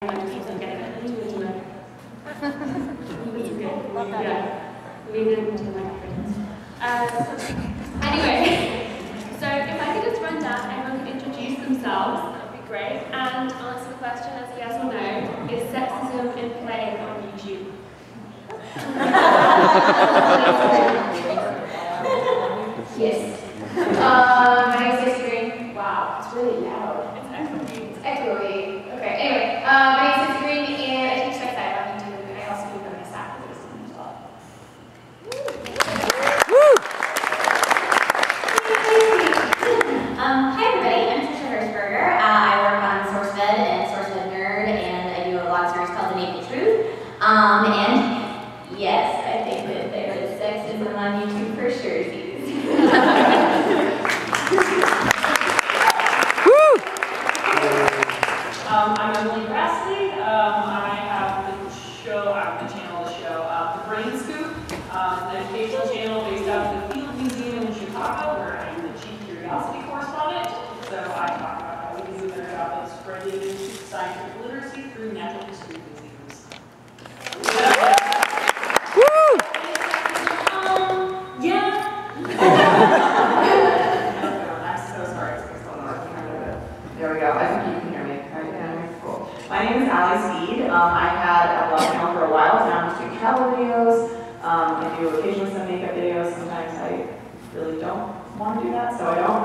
keeps on getting it. This is good. Yeah. Lean into the microphones. Anyway, so if I could just run down, everyone can introduce themselves, that would be great, and answer the question as yes or no, is sexism in play on YouTube? Yes. My name is Green. Wow, it's really loud. It's echoey. It's echoey. Okay, anyway, my name is Green and I teach sex ed on YouTube and I also do feminist activism as well. Hi everybody, I'm Trisha Hirschberger. I work on SourceFed and SourceFed Nerd, and I do a blog series called The Naked Truth. And yes, I think that there is sexism on YouTube for sure. I'm Emily Grassley. I have the channel, The Brain Scoop, an educational channel based out of the Field Museum in Chicago, where I'm the chief curiosity correspondent. So I talk about how we can do a better job of spreading scientific literacy through natural history museums. I'm so sorry. It's still not working. There we go. I think you can hear me. Cool. My name is Allie Speed. I had a blog channel for a while. Now I'm just doing travel videos. I do occasionally some makeup videos. Sometimes I really don't want to do that, so I don't.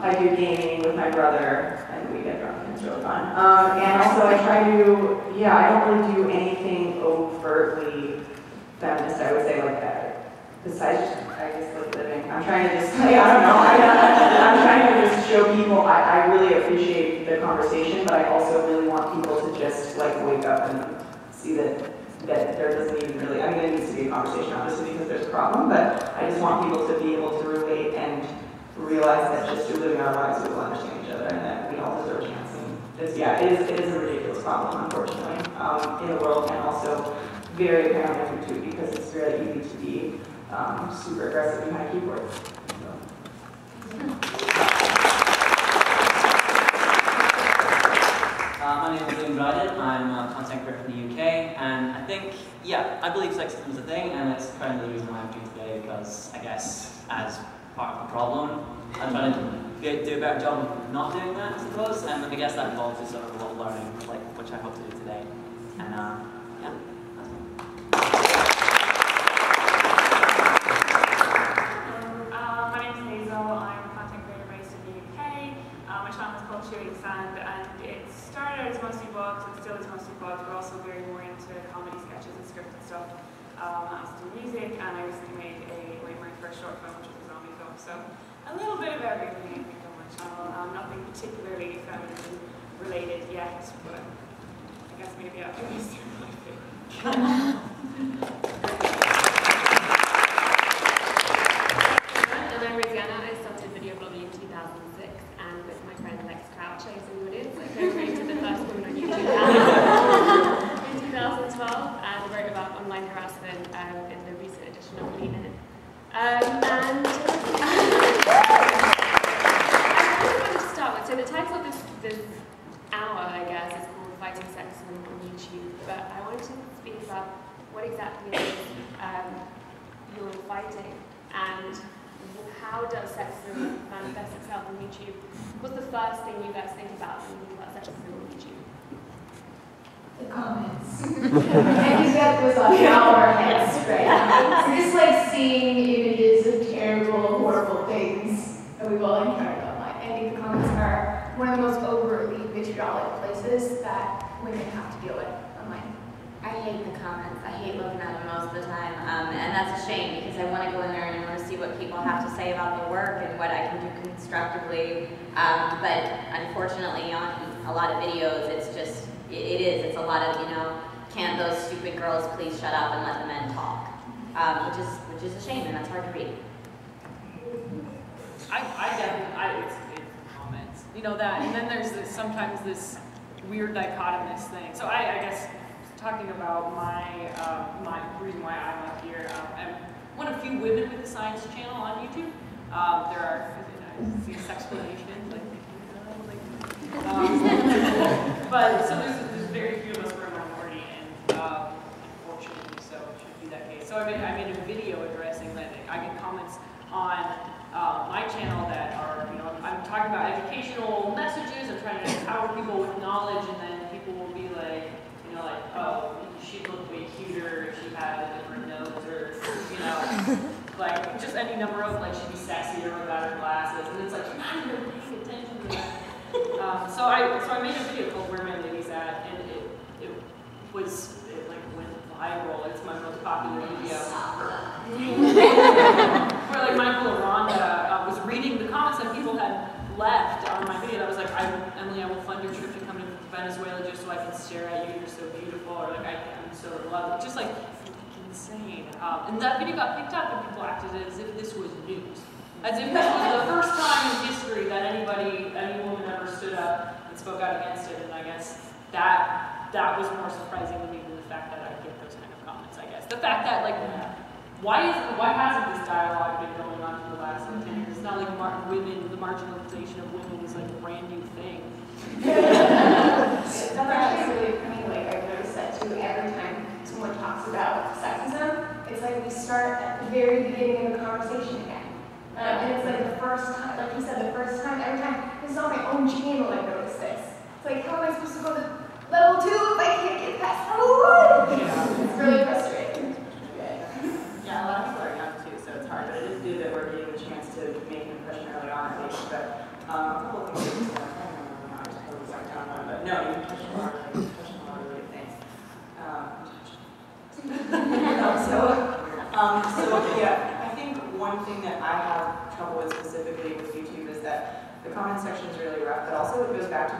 I do gaming with my brother, and we get drunk, and it's really fun. And also I try to, I don't really do anything overtly feminist, I would say, like that. Besides just, I guess, like living. I'm trying to just, I don't know. I'm trying to just show people I really appreciate the conversation, but I also really want people to just like wake up and see that there doesn't even really, I mean, there needs to be a conversation, obviously, because there's a problem, but I just want people to be able to relate and realize that just through living our lives we will understand each other and that we all deserve a chance. And it's, it is a ridiculous problem, unfortunately, in the world, and also very apparent on YouTube because it's really easy to be super aggressive behind keyboards. My name is Unedited. I'm a content creator from the UK, and I think, I believe sexism is a thing, and it's kind of the reason why I'm doing today, because I guess as part of the problem, I'm trying to do a better job of not doing that, I suppose, and I guess that involves just sort of a lot of learning, which I hope to do today. And that's it. My name is Hazel. I'm a content creator based in the UK. My channel is called Shooting Sand, and it started as mostly blogs, and still is mostly blogs. We're also very more into comedy sketches and scripted stuff. I also do music, and I recently made my first short film, which was a zombie film. So a little bit of everything I think on my channel. Nothing particularly feminine related yet, but I guess maybe after this year might be. I started video blogging in 2006, and with my friend Lex Crouch, I was in the audience. I co-created the first woman on YouTube in 2012, and wrote about online harassment in the recent edition of Unedited. I wanted to start with, so the title of this hour, I guess, is called Fighting Sexism on YouTube, but I wanted to speak about what exactly it is you're fighting, and how does sexism manifest itself on YouTube? What's the first thing you guys think about when you think about sexism on YouTube? The comments. And he's got those on our heads right now. We're just like seeing images of terrible, horrible things that we've all encountered online. I think the comments are one of the most overtly vitriolic places that women have to deal with online. I hate the comments. I hate looking at them most of the time, and that's a shame because I want to go in there and I want to see what people have to say about their work and what I can do constructively. But unfortunately, on a lot of videos, it's a lot of, can't those stupid girls please shut up and let the men talk, which is a shame, and that's hard to read. I definitely, it's comments. That, and then there's sometimes this weird dichotomous thing. So I guess, talking about my reason why I'm up here, I'm one of few women with a science channel on YouTube. There are, I see sexplanations, but so there's very setting up her out like she'd be sexy or without her glasses, and it's like you're not even paying attention to that. So I made a video called "Where My Lady's At," and it went viral. It's my most popular video. Where like Michael Aranda was reading the comments that people had left on my video. That was like, Emily, I will fund your trip to come to Venezuela just so I can stare at you. You're so beautiful, or like I'm so lovely. Just like insane. And that video got picked up, and people acted as if this was news. As if this was the first time in history that any woman ever stood up and spoke out against it. And I guess that was more surprising to me than the fact that I get those kind of comments, I guess. The fact that, like, why hasn't this dialogue been going on for the last 10 years? It's not like the marginalization of women is like a brand new thing. That's actually really funny. Like, I've noticed that too. Every time someone talks about sexism, it's like we start at the very beginning of the conversation again. And it's like the first time, like you said, the first time, every time, this is on my own channel I noticed this. It's like, how am I supposed to go to level 2 if I can't get past level 1? It's really frustrating. Yeah, a lot of people are young too, so it's hard, but it is good that we're getting the chance to make an impression early on at least. But a couple of things, I don't know, I just totally went down one, but no, you touched a lot of really good things. So yeah, I think one thing that I have trouble with specifically with YouTube is that the comment section is really rough, but also it goes back to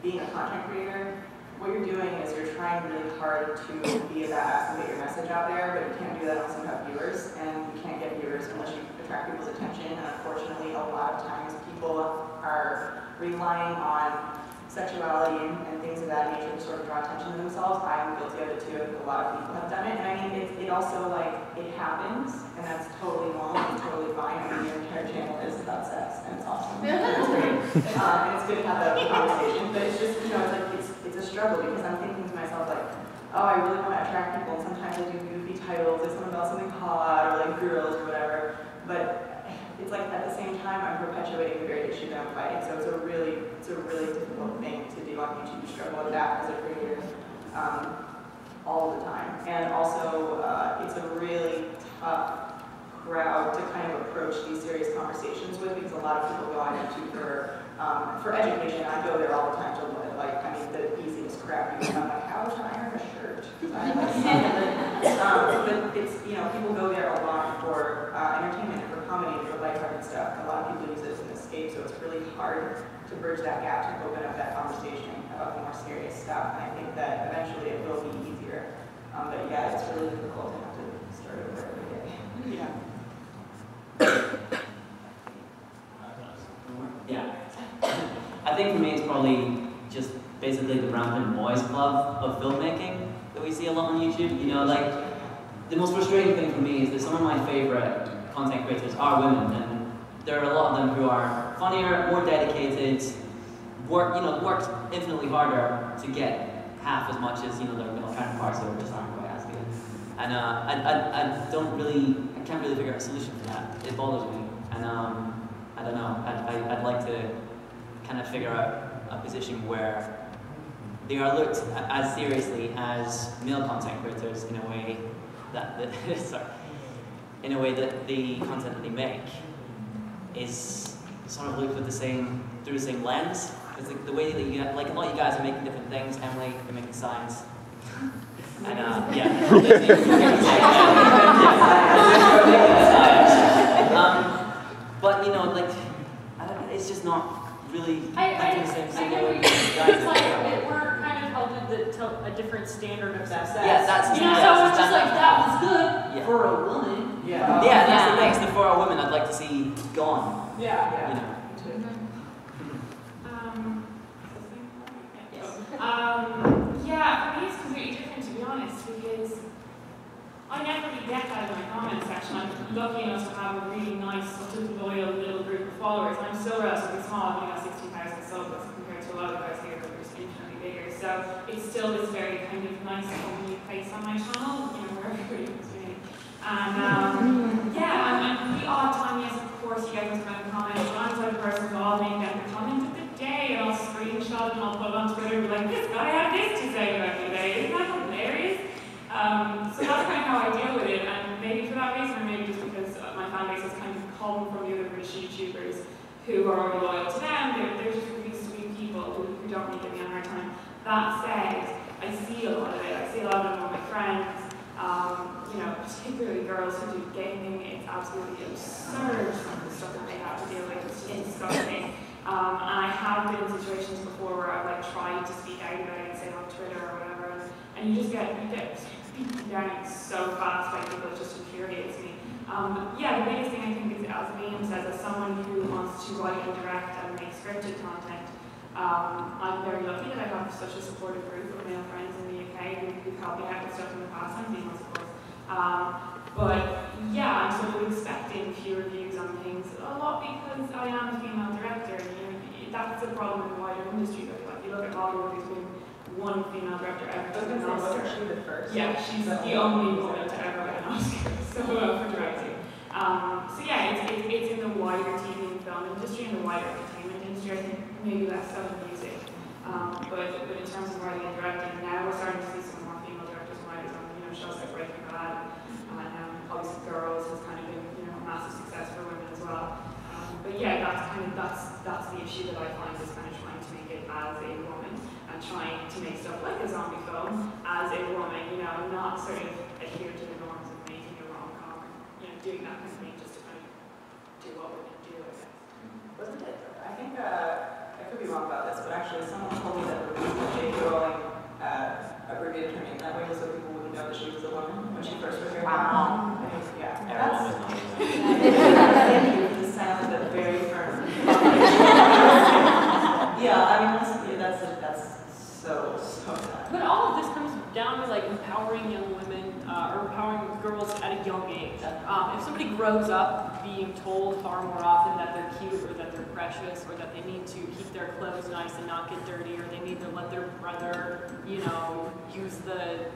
being a content creator. What you're doing is you're trying really hard to be a badass and get your message out there, but you can't do that unless you have viewers, and you can't get viewers unless you attract people's attention. And unfortunately, a lot of times people are relying on sexuality and things of that nature to sort of draw attention to themselves. I'm guilty of it too. I think a lot of people have done it. And I mean, it also, like, it happens, and that's totally normal and totally fine. I mean, your entire channel is about sex, and it's awesome. It's great. And it's good to have that conversation, but it's just, you know, it's like, it's a struggle because I'm thinking to myself, like, oh, I really want to attract people, and sometimes I do goofy titles, like something about something hot, or like girls, or whatever, but it's like at the same time I'm perpetuating the very issue that I'm fighting. So it's a really difficult thing to do on YouTube. You struggle with that as a creator all the time. And also it's a really tough crowd to kind of approach these serious conversations with, because a lot of people go on YouTube for education. I go there all the time to learn, like, I mean, the easiest crap. I'm like, how to iron a shirt? But it's, you know, people go there a lot for entertainment, for comedy, for lighthearted stuff. A lot of people use it as an escape, so it's really hard to bridge that gap, to open up that conversation about the more serious stuff. And I think that eventually it will be easier. But yeah, it's really difficult to have to start over every day. Yeah. Yeah. I think for me it's probably just basically the rampant boys club of filmmaking that we see a lot on YouTube. You know, like, the most frustrating thing for me is that some of my favorite content creators are women, and there are a lot of them who are funnier, more dedicated, worked infinitely harder to get half as much as, you know, their male counterparts who just aren't quite as good. And I can't really figure out a solution for that. It bothers me, and I don't know. I'd like to kind of figure out a position where they are looked as seriously as male content creators in a way that in a way that the content that they make is sort of looked with through the same lens. Because the way that you, like, a lot of you guys are making different things. Emily, you're making science. And but you know, like, I don't know, it's just not really. I get what you're saying. It's like we're kind of held to a different standard of success. Yeah, that's, you know, so it's just like that was good for a woman. Yeah. Yeah, that's the thing. So for a woman, I'd like to see gone. Yeah. You know. Yeah, for me it's completely different, to be honest, because I never really get that in my comment section. I'm lucky enough to have a really nice, such a loyal little group of followers. I'm still relatively small. I've only got 16,000 subs compared to a lot of guys here who are just infinitely bigger. So it's still this very kind of nice, homely place on my channel, you know, where everybody was doing. And the odd time, yes, of course, you get those kind of comments. And I'm the type of person who I'll make that the comment of the day, and I'll screenshot and I'll put it on Twitter and be like, this guy had this to say about me today. Isn't that hilarious? So that's kind of how I deal with it, and maybe for that reason, or maybe just because my home from the other British YouTubers who are already loyal to them. They're just really sweet people who don't really give me a hard time. That said, I see a lot of it. I see a lot of it with my friends. You know, particularly girls who do gaming. It's absolutely absurd, some of the stuff that they have to deal with. It's just disgusting. And I have been in situations before where I've like tried to speak out about it and say it on Twitter or whatever, and you get beaten down so fast by people. It just infuriates me. Yeah, the biggest thing I think is, as Liam says, as someone who wants to write and direct and make scripted content, I'm very lucky that I have such a supportive group of male friends in the UK who've helped me out with stuff in the past, and females, of course. But yeah, I'm sort of expecting fewer views on things, a lot because I am a female director. You know, that's a problem in the wider industry. Like, you look at Hollywood, there's been one female director ever to get an Oscar. Wasn't she the first? Yeah, she's the only woman to ever get an Oscar for directing. So yeah, it's in the wider TV and film industry and the wider entertainment industry. I think maybe less so in music. But in terms of writing and directing, now we're starting to see some more female directors and writers on, you know, shows like Breaking Bad, and obviously Girls has kind of been, you know, a massive success for women as well. But yeah, that's the issue that I find, is kind of trying to make it as a woman and trying to make stuff like a zombie film as a woman, you know, and not sort of adhere to the norms of making a rom-com, you know, doing that kind of thing just to kind of do what women do, I guess. Wasn't it? I think, I could be wrong about this, but actually someone told me that the reason J.K. Rowling abbreviated her name that way was so people wouldn't know that she was a woman when she first was her name. Wow. Yeah. Everyone was not. Thank you for the silent but very firm. Yeah, I mean, that's so sad. But all of this comes down to like empowering young women or empowering girls at a young age. If somebody grows up being told far more often that they're cute or that they're precious or that they need to keep their clothes nice and not get dirty, or they need to let their brother, you know, use the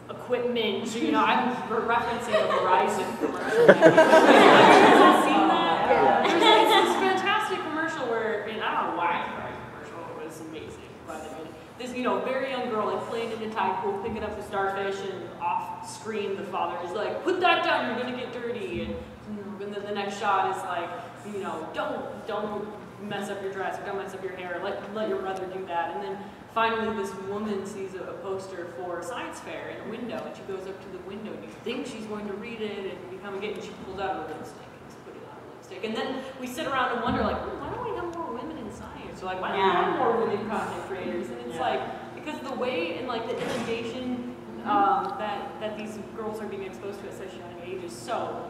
equipment, you know, I'm referencing a Verizon commercial. Have you seen that? Yeah. It's this fantastic commercial where, and I don't know why it's a Verizon commercial, it was amazing, but I mean, this, you know, very young girl like playing in a tide pool, picking up a starfish, and off screen the father is like, put that down, you're gonna get dirty, and then the next shot is like, you know, don't mess up your dress, or don't mess up your hair, let your brother do that. And then finally this woman sees a poster for a science fair in a window, and she goes up to the window, and you think she's going to read it and become a kid, and she pulls out her lipstick and is putting on her lipstick. And then we sit around and wonder, like, why don't we have more women in science? Or like, why don't we have more women content creators? And it's like, because the way and like the inundation that these girls are being exposed to at such a young age is so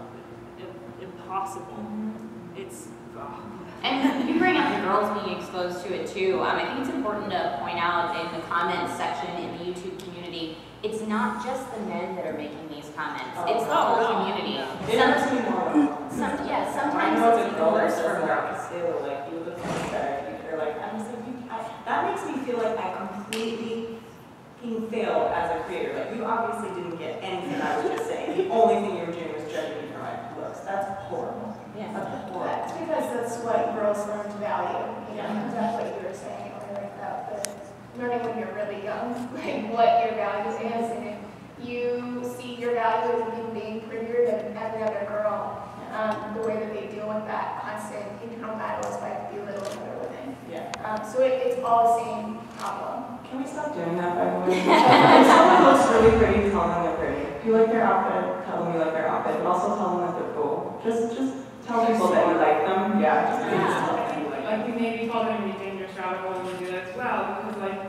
impossible. It's And you bring up the girls being exposed to it too. I think it's important to point out in the comments section in the YouTube community, it's not just the men that are making these comments. It's the whole community. It never seemed more Sometimes I know it's it's a even girl worse that for says girls. like, ew, like you look so better. They're like, I'm just like, that makes me feel like I completely failed as a creator. Like, you obviously didn't get anything I was just saying. The only thing you were doing was judging me for my looks. That's horrible. Yeah. That's horrible. That's because that's what girls learn to value. You know, that's what you were saying earlier about the learning when you're really young, like what your value is, and if you see your value as being prettier than every other girl, the way that they deal with that constant internal battle is by belittling other women. Yeah. So it's all the same problem. Can we stop doing that, by the way? If someone looks really pretty, tell them they're pretty. If you like their outfit, tell them you like their outfit, but also tell them that they're cool. Just tell people that you like them. Yeah, just please tell them that you like them. Like, you may be following a dangerous rabbit hole when you do that as well, because, like,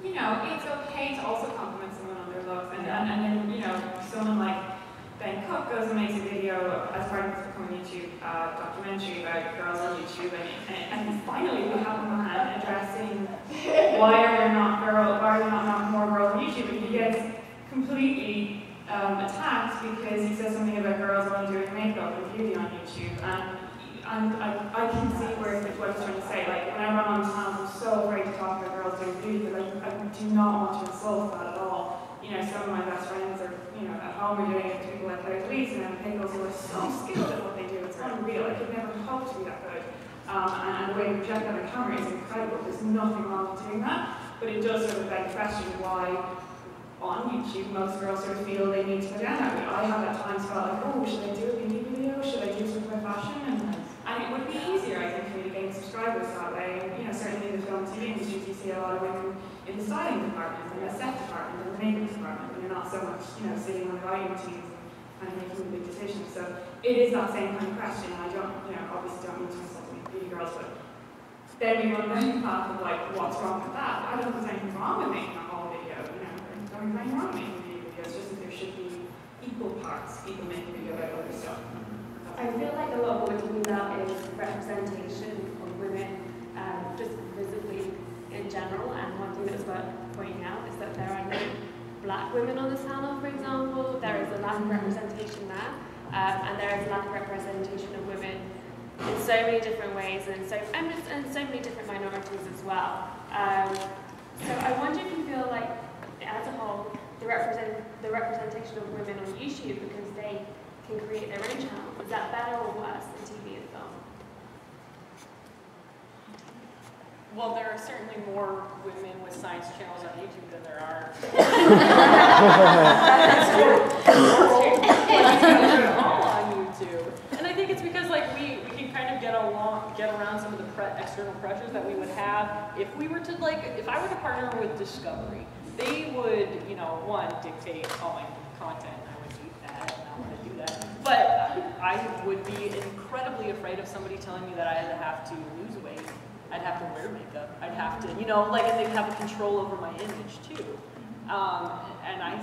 you know, it's okay to also compliment someone on their looks, and then, you know, someone like Ben Cook goes and makes a video as part of his upcoming YouTube documentary about girls on YouTube, and finally we have a man addressing why are there not more girls on YouTube, and he gets completely attacked because he says something about girls only doing makeup and beauty on YouTube, and I can see what he's trying to say. Like, whenever I'm on channels, I'm so afraid to talk about girls doing beauty because I do not want to insult that at all. You know, some of my best friends are, you know, at home are doing it to people like Claire Louise and Pickles who are so skilled at what they do. It's unreal. I could never hope to be that good. And the way they project on the camera is incredible. There's nothing wrong with doing that. But it does sort of beg the question why on YouTube most girls sort of feel they need to go down that way. I have at times felt like, oh, should I do a beauty video? should I use with my fashion? And it would be easier, I think, for me to gain subscribers that way. You know, certainly in the film and TV industry, you see a lot of women in the styling department, in the set department, in the makeup department, and you're not so much, you know, sitting on the writing teams and making the big decisions. So it is that same kind of question. I don't, you know, obviously don't mean to insult any beauty girls, but then we run the path of like, what's wrong with that? I don't think there's anything wrong with making a whole video, you know, there's nothing wrong with making video videos, just that there should be equal parts, people making video about other stuff. I feel like a lot of what we're talking about is representation of women just visibly in general, and one thing that's worth pointing out is that there are no black women on this panel, for example. There is a lack of representation there, and there is a lack of representation of women in so many different ways, and so many different minorities as well. So I wonder if you feel like, as a whole, the representation of women on YouTube, because they can create their own channels, is that better or worse than TV and film? Well, there are certainly more women with science channels on YouTube than there are. They're all on YouTube. And I think it's because like we can kind of get around some of the external pressures that we would have if we were to if I were to partner with Discovery, they would, you know, one, dictate all my content. I would do that, and I want to do that. But I would be incredibly afraid of somebody telling me that I would have to lose weight. I'd have to wear makeup. I'd have to, you know, and they'd have control over my image too. And I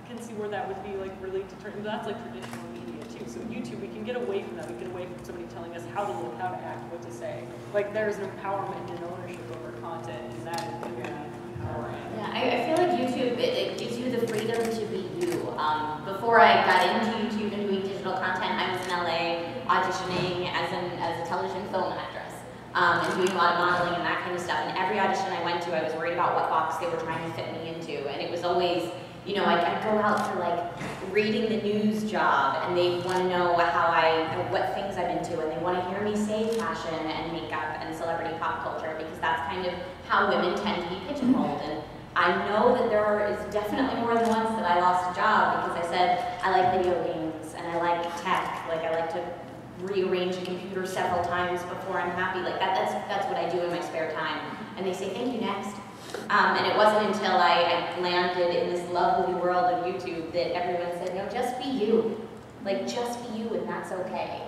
can see where that would be really determined. That's like traditional media too. So YouTube, we can get away from that. We get away from somebody telling us how to look, how to act, what to say. Like there's an empowerment and ownership over content, and that is empowering. Yeah, I feel like YouTube, it gives you the freedom to be you. Before I got into YouTube and doing digital content, I was in LA auditioning as a television film actress. And doing a lot of modeling and that kind of stuff. And every audition I went to, I was worried about what box they were trying to fit me into. And it was always, you know, I'd go out for reading the news job, and they want to know what things I'm into, and they want to hear me say fashion and makeup and celebrity pop culture, because that's kind of how women tend to be pigeonholed. And I know that there is definitely more than once that I lost a job because I said, I like video games and I like tech, I like to rearrange a computer several times before I'm happy. That's what I do in my spare time. And they say, thank you, next. And it wasn't until I landed in this lovely world of YouTube that everyone said, no, just be you. Just be you, and that's okay.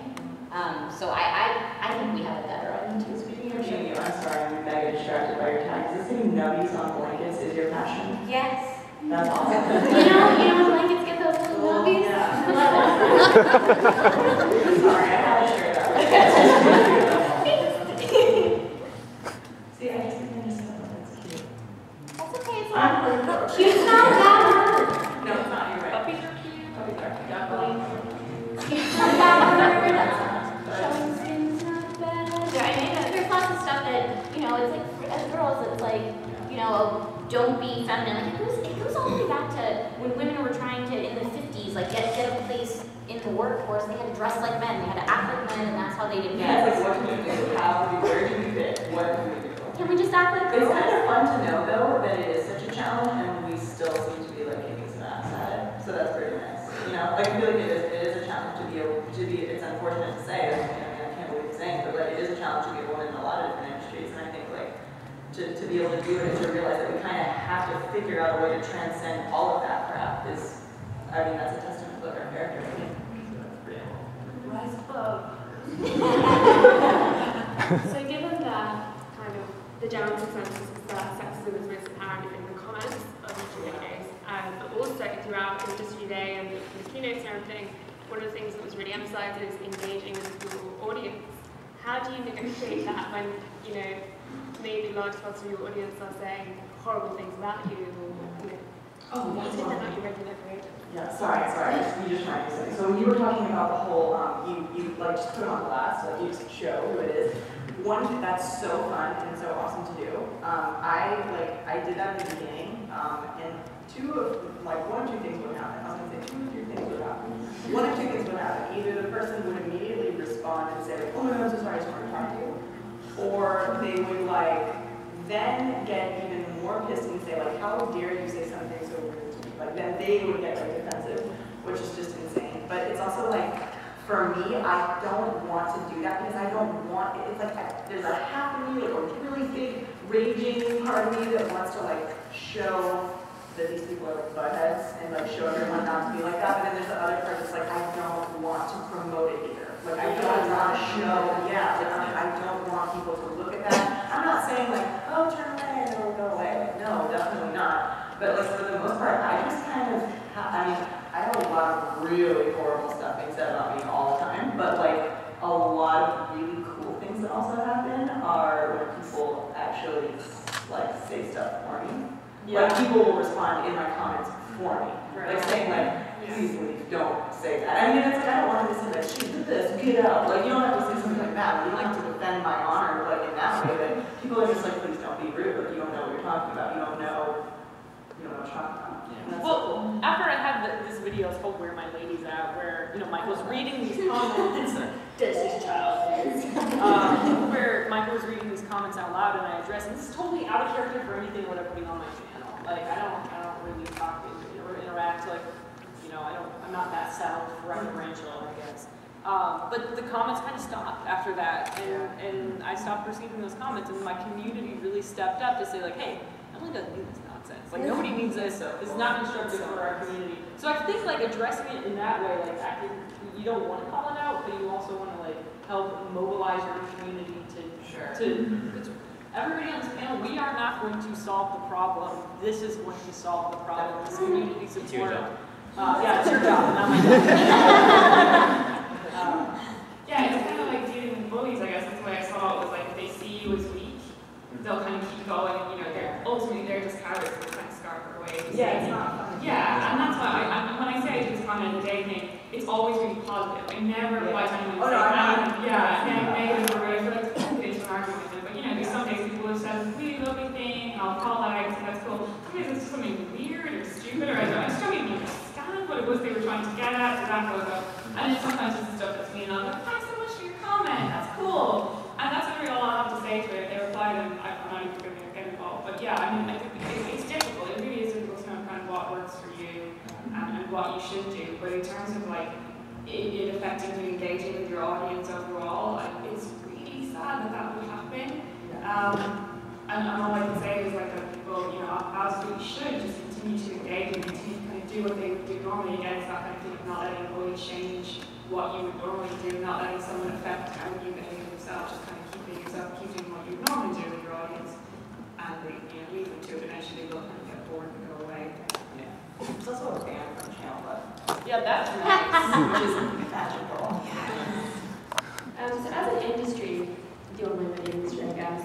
So I think we have it better on YouTube. Speaking of you, I'm sorry, I'm mega distracted by your tags. Is saying nubbies on blankets is your passion? Yes. That's awesome. you know blankets get those little nubbies? Yeah. Sorry, I had to share that. See, I just think that's cute. That's okay, it's not cute's not bad. No, it's not, you're right. Puppies are cute. Puppies are cute. Ducklings. Cute's not bad. Showing skin's not bad. Yeah, I mean, there's lots of stuff that, you know, it's as girls, it's you know, don't be feminine. It goes all the way back to when women were trying to, in the 50s, get a place in the workforce. They had to dress like men, they had to act like men, and that's how they did Yeah, it. it's what can we do? How do we, where do we fit? What do we do? Can we just act like It's girls? kind of fun to know, though, that it is such a challenge, and we still seem to be kicking some ass at it. So that's pretty nice. You know, I feel like it is a challenge to be able to be. It's unfortunate to say. I can't believe it's saying, but it is a challenge to be a woman in a lot of different industries, and I think to be able to do it and to realize that we kind of have to figure out a way to transcend all of that crap is, I mean, that's a testament to our character. I think. So that's pretty cool. Rise above. So given that the general consensus is that sexism is most apparent in the comments of the videos, but also throughout Industry Day and the keynotes and everything, one of the things that was really emphasized is engaging with your audience. How do you negotiate that when, you know, maybe large parts of your audience are saying horrible things about you, or, you know, even if they're not your regular creators? Yeah, sorry, you just reminded me something. So when you were talking about the whole, you just put it on blast, you just show who it is. One, that's so fun and so awesome to do. I did that in the beginning, and one of two things would happen. I was gonna say 2 or 3 things would happen. One of 2 things would happen. Either the person would immediately respond and say, oh my God, I'm so sorry, I just want to talk to you. Or they would then get even more pissed and say how dare you say something so rude to me? Then they would get defensive, which is just insane. But it's also for me, I don't want to do that because I don't want, it's like, there's a half of me, like a really big raging part of me that wants to like show that these people are like buttheads and like show everyone not to be like that, but then there's the other part that's like, I don't want to promote it either. Like I don't want to show, yeah, like I don't want people to look at that. I'm not saying like, oh, turn away or go away. Like, no, definitely not. But like for the most part, I just kind of, I have a lot of really horrible stuff being said about me all the time, but like a lot of really cool things that also happen are when people actually like say stuff for me. Yeah. Like people will respond in my comments for me. Right. Like saying like, please leave, don't say that. I mean, it's like, I don't want to say like, she did this, get out. Like you don't have to say something like that. But you like to defend my honor like in that way that people are just like, please don't be rude. Like you don't know what you're talking about. You don't know what you're talking about. Yeah. Well, cool. After I had this video, it's called Where My Lady's At, where, you know, Michael's reading these comments, this is childish, where Michael was reading these comments out loud and I addressed, and this is totally out of character for anything what I'm putting on my channel. Like, I don't really talk or interact, like, you know, I'm not that self-referential, I guess. But the comments kind of stopped after that, and I stopped receiving those comments, and my community really stepped up to say, like, hey, Emily doesn't do this nonsense. Like, nobody needs this. This is not constructive for our community. So I think, like, addressing it in that way, like, you don't want to call it out, but you also want to, like, help mobilize your community to everybody on this panel, we are not going to solve the problem. This is going to solve the problem. This community support. It's your job. Yeah, it's your job, not my job. Yeah, it's kind of like dealing with bullies, I guess. That's the way I saw it, was like if they see you as weak, they'll kind of keep going, and you know, they're just cowards who kind of scarper away. Yeah, it's not fun. Yeah, and that's why when I say this comment of the day thing, it's always really positive. I never invite anyone to say negative or whatever. Like, it's an argument with them. But you know, there's some days people have said a really lovely thing, and I'll call that out, so that's cool. Sometimes it's just something weird or stupid, or I just don't even understand what it was they were trying to get at, so that goes up. And then sometimes it's the stuff that's mean, and I'm like, thanks so much for your comment, that's cool. And that's really all I have to say to it. They reply, and I'm not even going to get involved. But yeah, I mean, I think it's difficult. It really is difficult to know kind of what works for you and what you should do. But in terms of like it effectively engaging with your audience overall, it's really sad that would happen. And all I can say is like that people, you know, absolutely should just continue to engage and continue to kind of do what they would do normally against that kind of thing, of not letting a bully change what you would normally do, not letting someone affect how you behave yourself, just kind of keeping what you normally do with your audience, and leave them to it. Eventually they'll kind of get bored and go away. Yeah. It's also a ban from the channel, but yeah, that's nice. which is magical. So as an industry, the online industry, I guess,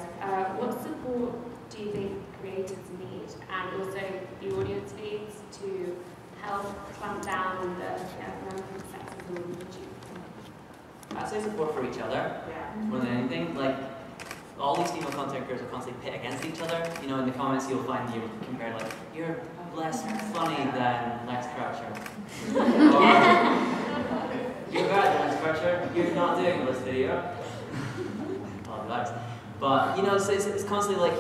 what support do you think creators need, and also the audience needs, to help clamp down on the rampant sexism on YouTube? I'd say support for each other, more than anything. Like, all these female content creators are constantly pit against each other. You know, in the comments you'll find you compared, like, you're less funny than Lex Croucher. You're better than Lex Croucher, you're not doing this video. Oh, relax. But, you know, it's constantly like,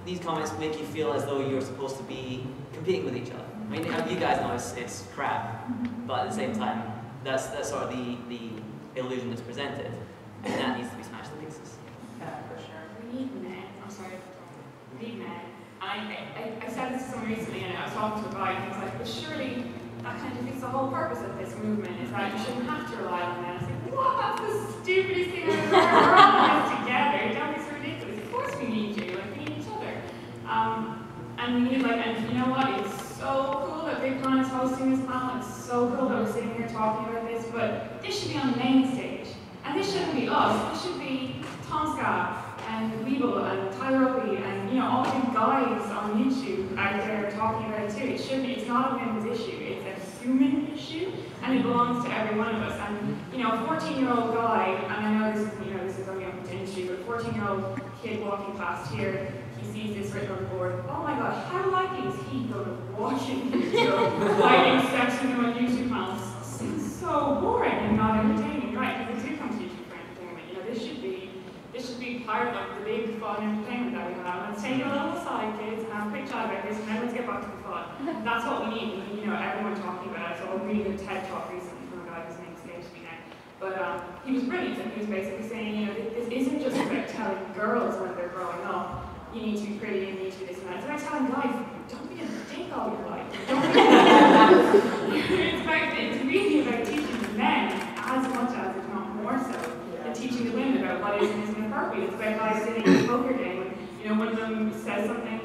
these comments make you feel as though you're supposed to be competing with each other. I mean, you guys know it's crap, but at the same time, that's sort of the illusion that's presented, and that needs to be smashed to pieces. Yeah, for sure. We need men. I'm sorry. We need men. I said this to someone recently, and I was talking to a guy, and he was like, but surely that kind of defeats the whole purpose of this movement, is that you shouldn't have to rely on men. I was like, what? That's the stupidest thing I've ever heard. We're all in this together. Don't be so ridiculous. Of course we need you. Like, we need each other. And we need, like, and you know what? It's so cool that Vidcon is hosting this panel. It's so cool that we're sitting here talking about this, but this should be on the main stage. And this shouldn't be us. This should be Tomska and Weeble and Tyrobi and, you know, all the guys on YouTube out there talking about it too. It shouldn't, it's not a women's issue. It's a human issue, and it belongs to every one of us. And, you know, a 14-year-old guy, and I know this is only up to industry, but a 14-year-old kid walking past here, he sees this written on the board. Oh my God, how likely is he going to watch it? Fighting sexism on YouTube panels. It's so boring and not entertaining, right? Because they do come to YouTube for entertainment. You know, this should be part of like the big fun entertainment that we have. Let's take a little aside, kids, and have a quick chat about this, and then let's get back to the fun. That's what we need. You know, everyone talking about it. So a really good TED talk recently from a guy whose name escapes me now. But he was brilliant, and he was basically saying, you know, this isn't just about telling girls when they're growing up, you need to be pretty, you need to be this and that. It's about telling guys, don't be a dick all your life. Don't be it's really about teaching the men as much as, if not more so, than teaching the women about what is and isn't appropriate. It's about guys sitting in a poker game and, you know, one of them says something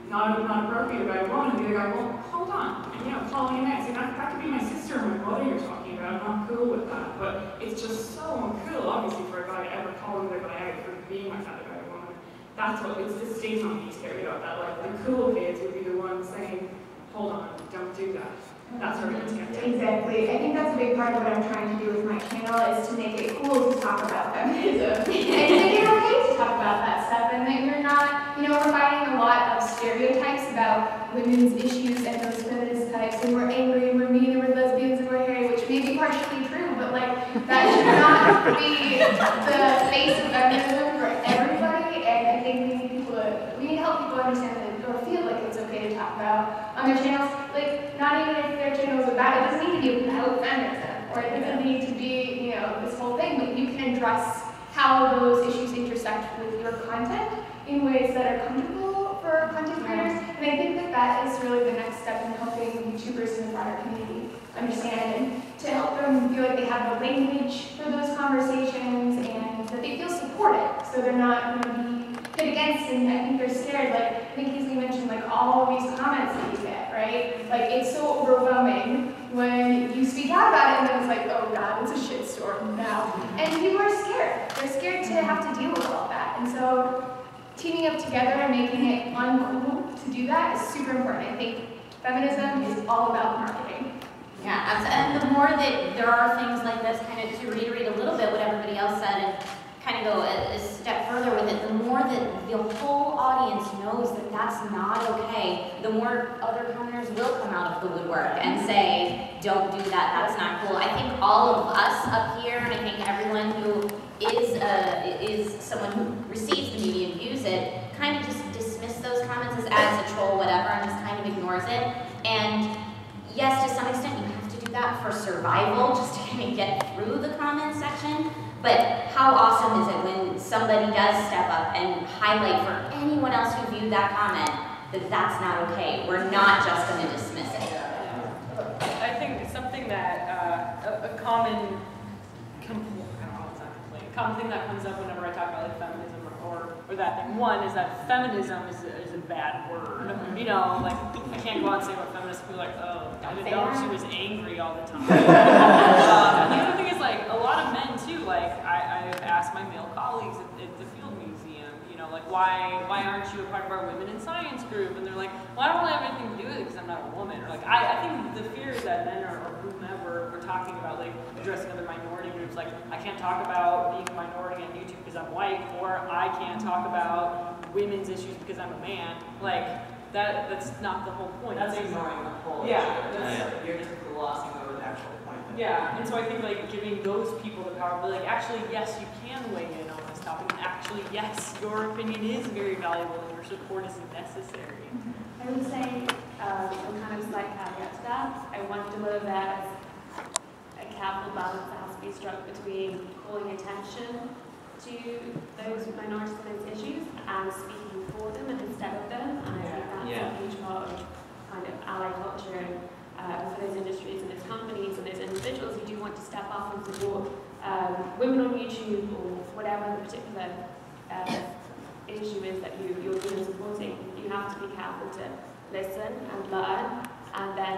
not appropriate about a woman, and the other guy, well, hold on, and, you know, calling him out. So that could be my sister or my brother you're talking about. I'm not cool with that. But it's just so uncool, obviously, for a guy to ever call another guy out for being like that about a woman. That's what, it's the stigma he's carried out, that like the cool kids would be the ones saying, hold on, don't do that. That's where it's going to take. Exactly. I think that's a big part of what I'm trying to do with my channel is to make it cool to talk about feminism. And to make it okay to talk about that stuff, and that you're not, you know, we're fighting a lot of stereotypes about women's issues and those feminist types, and we're angry, and we're mean, and we're lesbians, and we're hairy, which may be partially true, but like, that should not be the face of feminism for everybody, and I think we need to help people understand that, or feel like it's okay to talk about on their channels, like, not even if their channels are bad, it doesn't need to be about feminism, or it doesn't need to be, you know, this whole thing, but you can address how those issues intersect with your content in ways that are comfortable for content creators, and I think that that is really the next step in helping YouTubers in the broader community understand, and to help them feel like they have the language for those conversations, and that they feel supported, so they're not going to be hit against, and I think they're scared, like, I think Kingsley mentioned, like, all of these comments that you get, right? Like, it's so overwhelming when you speak out about it, and then it's like, oh god, it's a shitstorm now. And people are scared. They're scared to have to deal with all that. And so, teaming up together and making it uncool to do that is super important. I think feminism is all about marketing. Yeah, and the more that there are things like this, kind of to reiterate a little bit what everybody else said, and kind of go a step further with it, the more that the whole audience knows that that's not okay, the more other commenters will come out of the woodwork and say, don't do that, that's not cool. I think all of us up here, and I think everyone who is someone who receives the media and views it, kind of just dismiss those comments as a troll, whatever, and just kind of ignores it. And yes, to some extent, you have to do that for survival, just to kind of get through the comment section. But how awesome is it when somebody does step up and highlight for anyone else who viewed that comment that that's not okay. We're not just going to dismiss it. I think something that a common thing that comes up whenever I talk about like feminism or that thing. One is that feminism is a bad word. You know, like I can't go out and say about feminists. People are like, oh, I didn't know she was angry all the time. And the other thing is like a lot of men too. Like I've asked my male colleagues at the Field Museum, you know, like why aren't you a part of our Women in Science group? And they're like, well, I don't really have anything to do with it because I'm not a woman. Or like I think the fear is that men or whomever we're talking about like addressing other minority groups. Like I can't talk about being a minority on YouTube because I'm white, or I can't talk about women's issues because I'm a man. Like that's not the whole point. That's ignoring the whole issue. You're just glossing over the actual point. Yeah, and so I think like giving those people the power, but like actually yes, you can weigh in on this topic, and actually yes, your opinion is very valuable and your support is necessary. I would say some kind of slight caveat to that. I wonder whether there's a careful balance that has to be struck between calling attention to those minorities and those issues and speaking for them and instead of them. And I think that's a huge part of kind of ally culture and for those industries and those companies and those individuals who do want to step up and support women on YouTube or whatever the particular issue is that you're doing supporting. You have to be careful to listen and learn, and then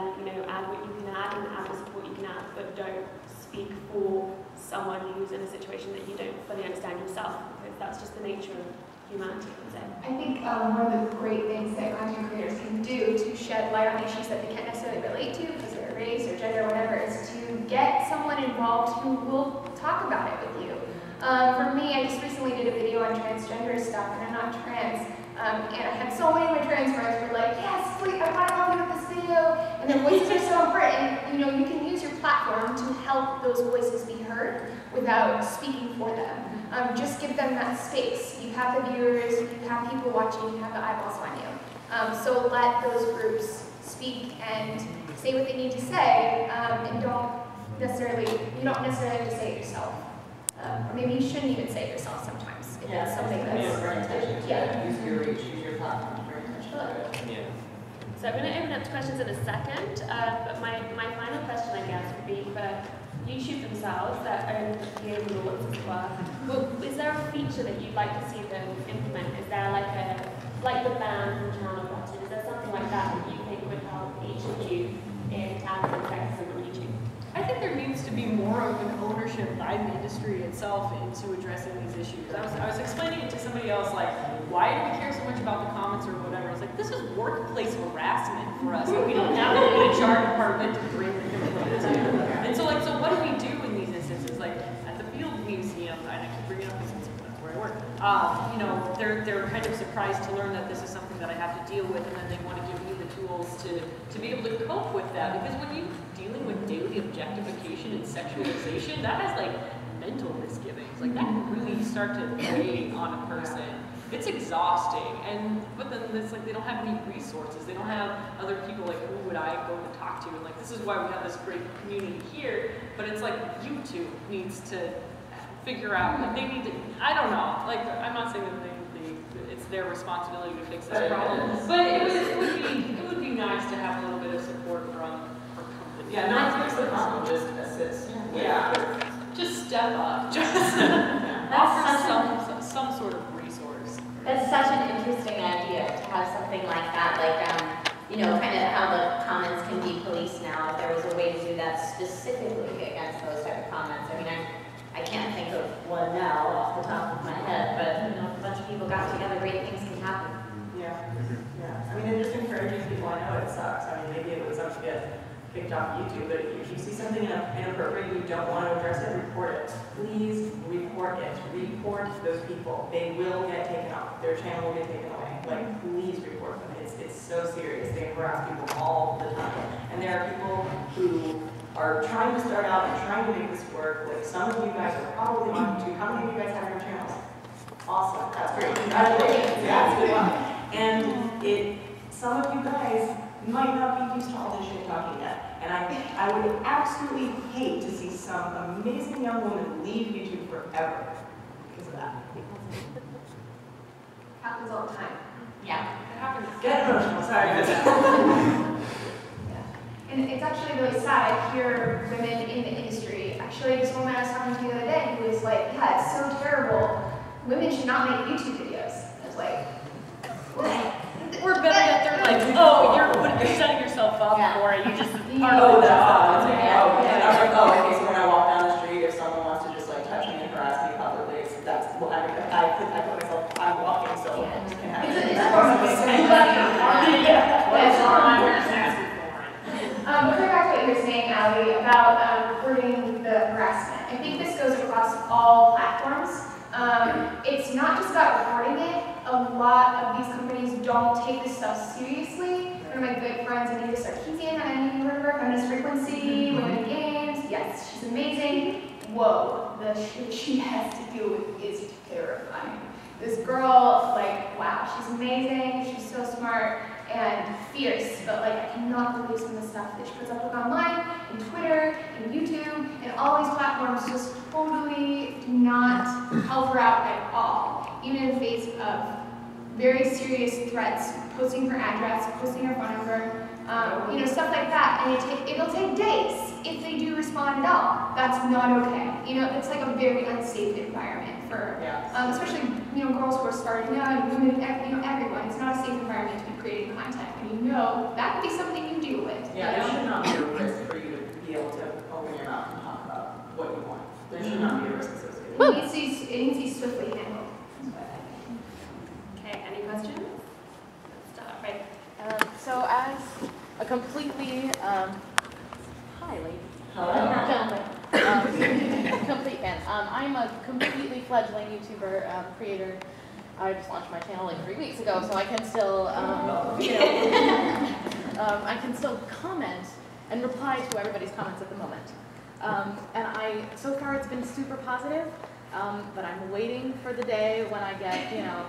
add what you can add and add the support you can add, but don't speak for someone who's in a situation that you don't fully understand yourself, because that's just the nature of humanity, I would say. I think one of the great things that content creators can do to shed light on issues that they can't necessarily relate to because of their race or gender or whatever is to get someone involved who will talk about it with you. For me, I just recently did a video on transgender stuff, and I'm not trans. And I had so many of my trans friends who were like, yes, please, I want to help you with this video. And their voices are so important. And, you can use your platform to help those voices be heard without speaking for them. Just give them that space. You have the viewers, you have people watching, you have the eyeballs on you. So let those groups speak and say what they need to say, and don't necessarily, you don't necessarily have to say it yourself. Or maybe you shouldn't even say it yourself sometimes. If it's something that's, Use your reach, use your platform for intention. Yeah. So I'm going to open up to questions in a second, but my final question, I guess, would be for YouTube themselves, their own lords as well. Well, is there a feature that you'd like to see them implement? Is there like the ban from channel button? Is there something like that that you think would help each of you in tackling sexism on YouTube? I think there needs to be more of an ownership by the industry itself into addressing these issues. I was explaining it to somebody else, like, why do we care so much about the comments or whatever? I was like, this is workplace harassment for us. We don't have an HR department to bring the complaints to. And so, like, so what do we do in these instances? Like, at the Field Museum, and I keep bringing it up because that's where I work, you know, they're kind of surprised to learn that this is something that I have to deal with, and then they want to give me the tools to be able to cope with that. Because when you're dealing with daily objectification and sexualization, that has like mental misgivings. Like that can really start to weigh on a person. It's exhausting, but then it's like they don't have any resources. They don't have other people like who would I go to talk to? And like this is why we have this great community here. But it's like YouTube needs to figure out. Like they need to. I don't know. Like I'm not saying that it's their responsibility to fix this problem, but it would be nice to have a little bit of support from companies. Yeah, not fix the problem, just assist. Yeah, just step up. Just offer some sort of resource. That's such an interesting idea to have something like that, like, you know, kind of how the comments can be policed now. If there was a way to do that specifically against those type of comments. I mean, I can't think of one now off the top of my head, but, you know, if a bunch of people got together, great things can happen. Yeah. Yeah. I mean, it just encourages people. I know it sucks. I mean, maybe it would suck to get kicked off YouTube, but if you see something inappropriate, you don't want to address it, report it. Please report it. Report those people. They will get taken off. Their channel will get taken away. Like, please report them. It's so serious. They harass people all the time. And there are people who are trying to start out and trying to make this work. Like, some of you guys are probably on YouTube. How many of you guys have your channels? Awesome. That's great. Congratulations. Yeah, good luck. And some of you guys might not be used to all this shit talking yet. And I would absolutely hate to see some amazing young woman leave YouTube forever because of that. Happens all the time. Yeah. It happens. Get emotional, sorry. Yeah. And it's actually really sad. I hear women in the industry. Actually, this woman I was talking to the other day who was like, yeah, it's so terrible. Women should not make YouTube videos. I was like, Or better yet, they're like, oh, you're setting yourself up for it. You just part of the job. Okay, so when I walk down the street, if someone wants to just like touch me and harass me publicly, that's what I put myself, I'm walking, so it can happen. it's a form of Going back to what you were saying, Allie, about reporting the harassment. I think this goes across all platforms. It's not just about reporting it. A lot of these companies don't take this stuff seriously. One of my good friends, Anita Sarkeesian, I you heard of her, Feminist Frequency, Women in Games. Yes, she's amazing. Whoa, the shit she has to deal with is terrifying. This girl, like, wow, she's amazing, she's so smart and fierce, but like, I cannot believe some of the stuff that she puts up online, in Twitter, in YouTube, and all these platforms just totally do not help her out at all. Even in the face of very serious threats, posting her address, posting her phone number, you know, stuff like that. And it'll take days if they do respond at all. That's not okay. You know, it's like a very unsafe environment for, especially, you know, girls who are starting out and women, you know, everyone. It's not a safe environment to be creating content. And you know, that could be something you deal with. Yeah, there should not be a risk for you to be able to open your mouth and talk about what you want. There should not be a risk associated. It needs to be swiftly handled. Okay, any questions? Let's start, right? So as a completely, hi lady. Gentlemen. Complete fan. I'm a completely fledgling YouTuber, creator. I just launched my channel like 3 weeks ago, so I can still, you know, I can still comment and reply to everybody's comments at the moment. And so far it's been super positive, but I'm waiting for the day when I get, you know,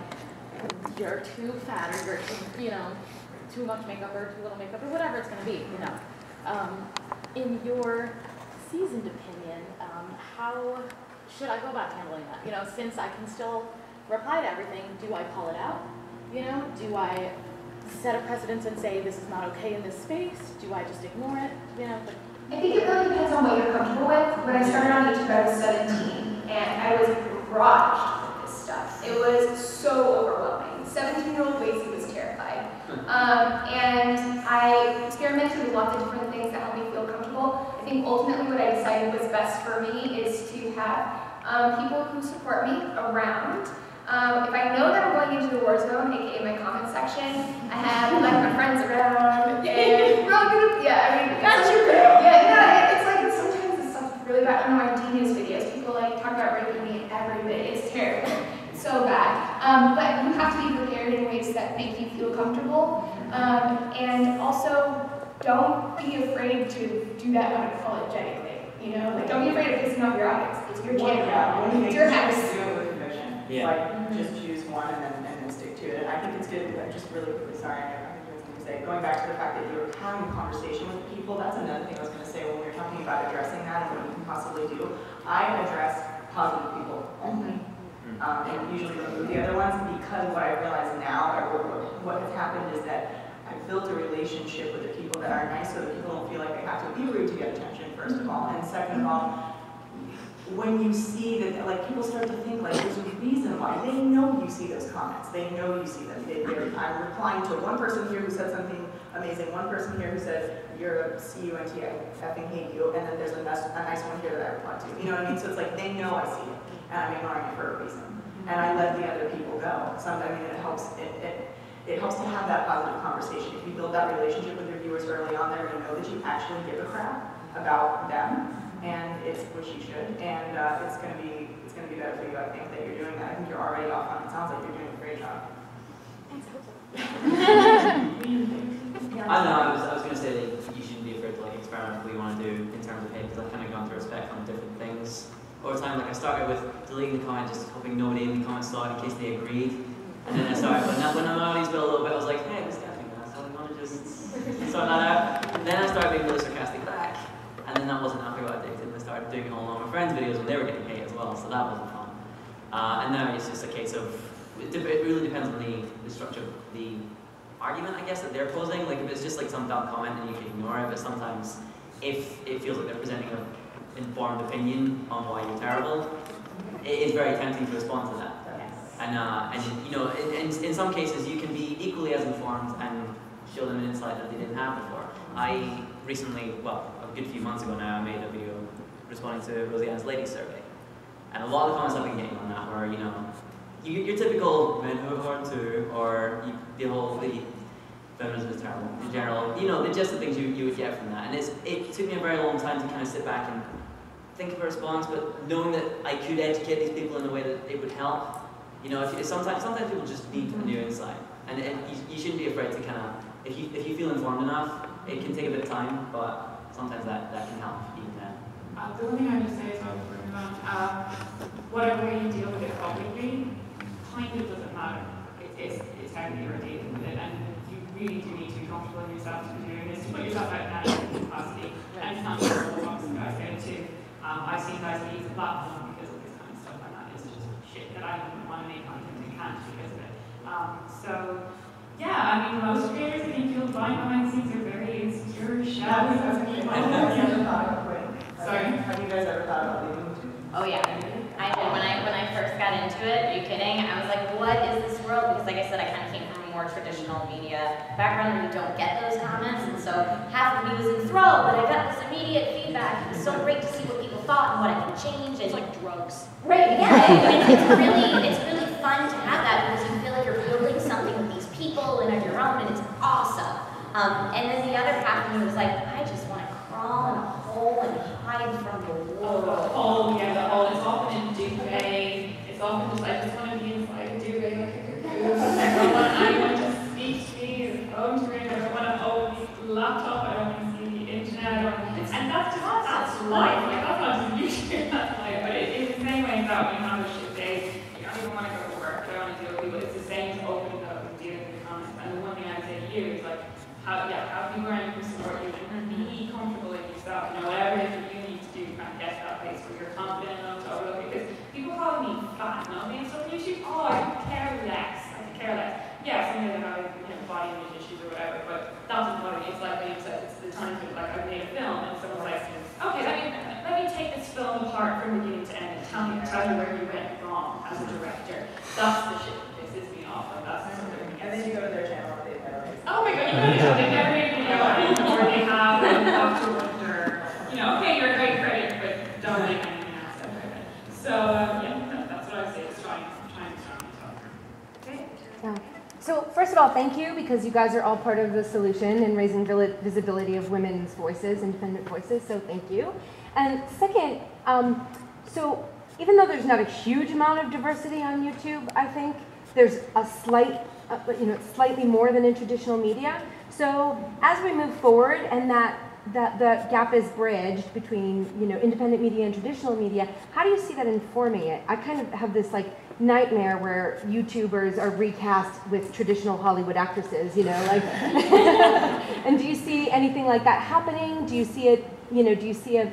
you're too fat or you're too, you know, too much makeup or too little makeup or whatever it's going to be, you know. In your seasoned opinion, how should I go about handling that? You know, since I can still reply to everything, do I call it out? You know, do I set a precedence and say this is not okay in this space? Do I just ignore it? You know, but I think it really depends on what you're comfortable with. When I started on YouTube, I was 17, and I was barraged with this stuff. It was so overwhelming. 17-year-old Lacey was terrified. And I experimented with lots of different things that helped me feel comfortable. I think ultimately what I decided was best for me is to have people who support me around. If I know that I'm going into the war zone, aka my comment section, I have like my friends around, and we're all gonna, yeah, I mean, got you, girl. Yeah, no, it's like sometimes this stuff's really bad. On my D-News videos, people like talk about raping me every bit. It's terrible. It's so bad. But you have to be prepared in ways that make you feel comfortable, and also don't be afraid to do that unapologetically. You know, like don't be afraid of pissing off your audience. It's your channel. It's your house. Yeah. Like, just choose one and then stick to it. And I think it's good, I'm just really sorry, I think I was going to say, going back to the fact that you're having a conversation with people, that's another thing I was going to say when we were talking about addressing that and what you can possibly do. I address positive people only. And usually remove the other ones because what I realize now, or what has happened is that I've built a relationship with the people that are nice so that people don't feel like they have to be rude to get attention, first of all. And second of all, when you see that, like, people start to think, like, there's a reason why. They know you see those comments. They know you see them. I'm replying to one person here who said something amazing, one person here who said, you're a cunt, I effing hate you, and then there's a nice one here that I replied to. You know what I mean? So it's like, they know I see it, and I'm ignoring it for a reason. And I let the other people go. Sometimes, I mean, it helps to have that positive conversation. If you build that relationship with your viewers early on there, you know that you actually give a crap about them. And it's what you should, and it's gonna be better for you. I think that you're doing that. I think you're already off on it. Sounds like you're doing a great job. I don't know. I was gonna say that you shouldn't be afraid to like experiment with what you want to do in terms of hate, because I've kind of gone through a spectrum of different things over time. Like I started with deleting the comment, just hoping nobody in the comments saw it in case they agreed, and then I started when my audience built a little bit, I was like, hey, this guy's thinking that, so I want to just sort that out. And then I started being really sarcastic back. And then that wasn't after I got addicted, and I started doing it all on my friends' videos when they were getting hate as well, so that wasn't fun. And now it's just a case of, it really depends on the structure of the argument, I guess, that they're posing. Like if it's just like some dumb comment, then you can ignore it, but sometimes if it feels like they're presenting an informed opinion on why you're terrible, it is very tempting to respond to that. And you know, in some cases, you can be equally as informed and show them an insight that they didn't have before. I recently, well, a good few months ago now, I made a video responding to Roseanne's ladies survey. And a lot of the comments I've been getting on that were, you know, your typical men who are hard too, or the feminism is terrible in general. You know, just the things you would get from that. And it took me a very long time to kind of sit back and think of a response, but knowing that I could educate these people in a way that it would help. You know, sometimes people just need a new insight. And you shouldn't be afraid to kind of, if you feel informed enough, it can take a bit of time, but sometimes that can help even then. The one thing I would say is whatever way you deal with it publicly, kind of doesn't matter. It's how you are dealing with it, and you really do need to be comfortable in yourself to be doing this, to put yourself out in any capacity. And it's not just all box guys get it too. I've seen guys leave the platform because of this kind of stuff, and that is just shit that I don't want to make content and can't because of it. So yeah, I mean, most creators, I think you'll find behind the scenes are very insecure, shallow. Sorry? Have you guys ever thought about leaving YouTube? Oh yeah, I did. When I first got into it, are you kidding? I was like, what is this world? Because like I said, I kind of came from a more traditional media background where you don't get those comments, and so half of me was enthralled, but I got this immediate feedback. It was so great to see what people thought and what I could change. It's like drugs. Right, yeah, it's really fun to have that because you feel like you're building something with these people and of your own, and it's awesome. And then the other half of me was like, I just want to crawl in a hole and hide from the world. Oh, yeah, the hole. It's often in duvet. It's often just, I just want to be inside a duvet like a cocoon. I want to speak to the phone screen. I don't want to open the laptop. I don't want to see the internet. And that's life. Like, that's not just YouTube. That's life. But it's the same way that when you have a shit day, you don't even want to go to work. I don't want to deal with people. It's the same to opening up and dealing with the comments. And the one thing I'd say to you is like, have people around you who support you and be comfortable in yourself. You know, whatever it is that you need to do you kind of get to that place where you're confident enough to overlook it. Because people call me fat and ugly and stuff on YouTube. Oh, I could care less. I could care less. Yeah, some of them have body image issues or whatever, but that doesn't bother me. It's like when you said it's the time to, like, I've made a film and someone's like, okay, let me take this film apart from beginning to end and tell me where you went wrong as a director. That's the shit that pisses me off. Like, that's something. And then you go to their channel and they never make Oh my god, they never made a video or they have, and you have to wonder, okay, you're a great critic, but don't make anything else out of it. So, yeah, that's what I say, is trying to start myself. Yeah. So first of all, thank you, because you guys are all part of the solution in raising visibility of women's voices, independent voices, so thank you. And second, so even though there's not a huge amount of diversity on YouTube, I think there's a slightly more than in traditional media. So as we move forward and that the gap is bridged between independent media and traditional media, how do you see that informing it? I kind of have this nightmare where YouTubers are recast with traditional Hollywood actresses, and do you see anything like that happening? Do you see it, do you see a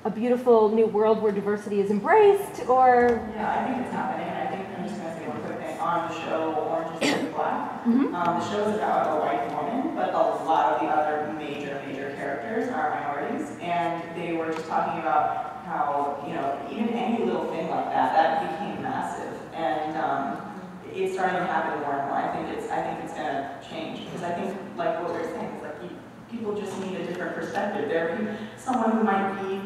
beautiful new world where diversity is embraced, or? Yeah, I think it's happening, and I think I'm just going to say one quick thing on the show Orange is the New Black. The show is about a white woman, but a lot of the other major characters are minorities, and they were just talking about how, even any little thing like that became massive, and it's starting to happen more and more. I think it's going to change, because I think, like what we were saying, is people just need a different perspective. Someone who might be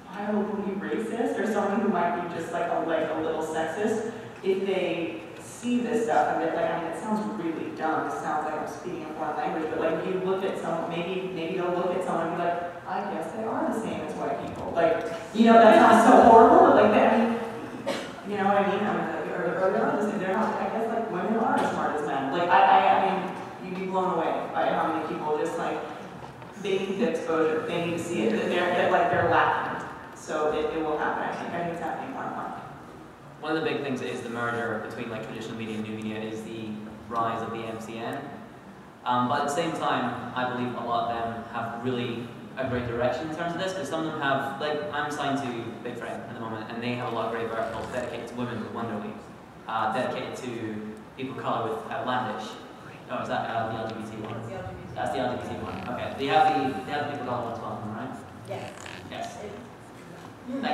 wildly racist, or someone who might be just like a little sexist, if they see this stuff and they're like, it sounds really dumb. It sounds like I'm speaking a foreign language, but if you look at someone, maybe they'll look at someone and be like, I guess they are the same as white people. That sounds so horrible, but you know what I mean? Or they're not the same. They're not. I guess women are as smart as men. You'd be blown away by how many people just they need the exposure. They need to see it. They're lacking. So it will happen. I think it's happening more and more. One of the big things is the merger between traditional media and new media is the rise of the MCN. But at the same time, I believe a lot of them have really a great direction in terms of this, because some of them have, I'm signed to Big Frame at the moment, and they have a lot of great verticals dedicated to women with Wonder Week, dedicated to people of color with Outlandish. Oh, is that the LGBT one? That's the LGBT one. Okay. They have the people of color one as well, right? Yes. Yes. And I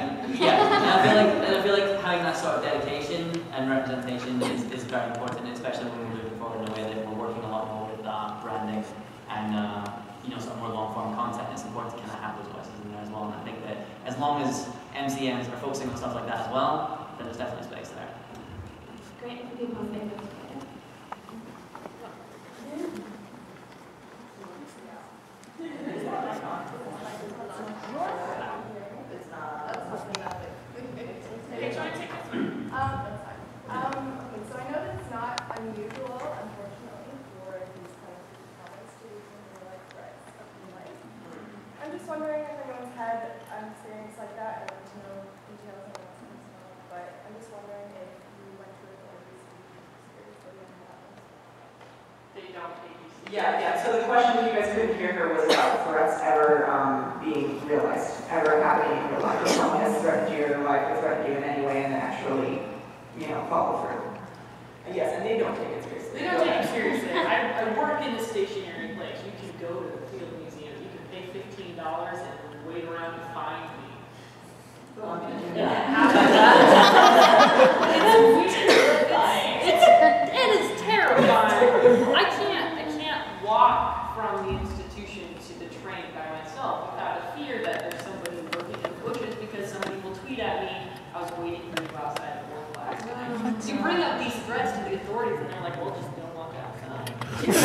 feel like having that sort of dedication and representation is very important, especially when we're moving forward in a way that we're working a lot more with branding and sort of more long-form content. It's important to kind of have those voices in there as well. And I think that as long as MCNs are focusing on stuff like that as well, then there's definitely space there. Great. People think of Okay, try and take this one. Okay, so I know that it's not unusual, unfortunately, for these kinds of comments to be something threats of life. I'm just wondering if anyone's had an experience like that. I don't know details on what's personal, but I'm just wondering if you went through it or seriously and what happened. They don't take you seriously. Yeah. So the question, if you guys couldn't hear her, was about threats ever being realized, ever happening in your life, or someone has threatened you in your life, or threatened you in any way, and then actually, follow through. Yes, and they don't take it seriously. They don't take it seriously. I work in a stationary place. You can go to the Field Museum. You can pay $15 and wait around to find me. It is terrifying. I can't walk from the institution to the train by myself without a fear that there's somebody lurking in the bushes, because somebody will tweet at me, I was waiting for you outside at work last night. So you bring up these threats to the authorities and they're like, well, just don't walk outside. It was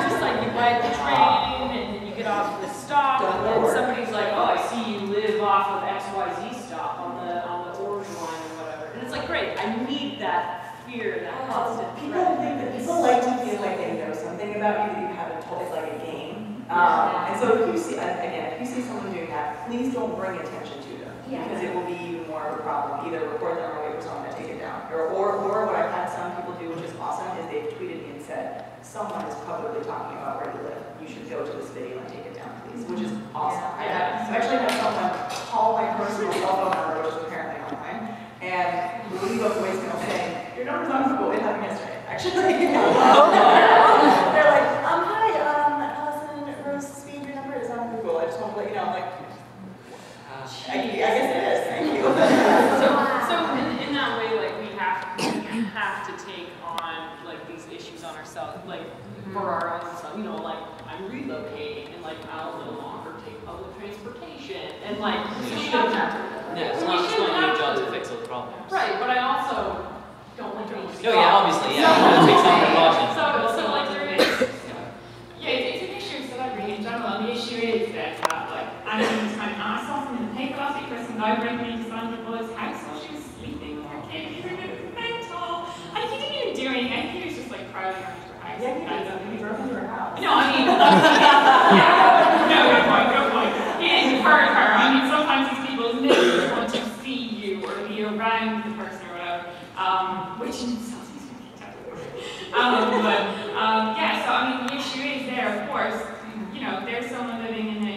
just like you ride the train and then you get off the stop and then somebody's like, oh, I see you live off of XYZ stop on the orange line or whatever. And it's like, great, I need that fear, that constant People think that people like to feel like they know something about you that you haven't told. It's like a game. And so if you see someone doing that, please don't bring attention to them, because it will be even more of a problem. Either report them or wait for someone to take it down. Or what I've had some people do, which is awesome, is they've tweeted me and said, someone is publicly talking about where you live. You should go to this video and take it down, please. these, which is awesome. I've actually had someone call my personal cell phone number, which is apparently not mine, and leave a voicemail saying, your number's on Google, it happened yesterday. Actually, they're like, hi, Allison Rose Speed, your number is on Google. I just want to let you know. I'm like, I guess it is. Thank you. So in that way, like we have to take on like these issues on ourselves, like for our own self. You know, like I'm relocating, and like I'll no longer take public transportation, and like we shouldn't have to. Yeah, it's not your job to fix all the problems. Right, but I also don't want to. No, yeah, obviously, yeah. You gotta take some precautions. So like there is, it's an issue of celebrity in general, and the issue is that like I saw something in the paper last week where some guy breaking into Sandra Bullock's house while she was sleeping with her kid. He was mental. I think he didn't even do anything. I think he was just like prowling around her house. Yeah, he broke into her house. No, I mean, no, good point. He didn't hurt her. I mean, sometimes these people literally want to see you or be around the person or whatever, which in itself is really tough. Yeah, so I mean, the issue is there, of course. You know, there's someone living in a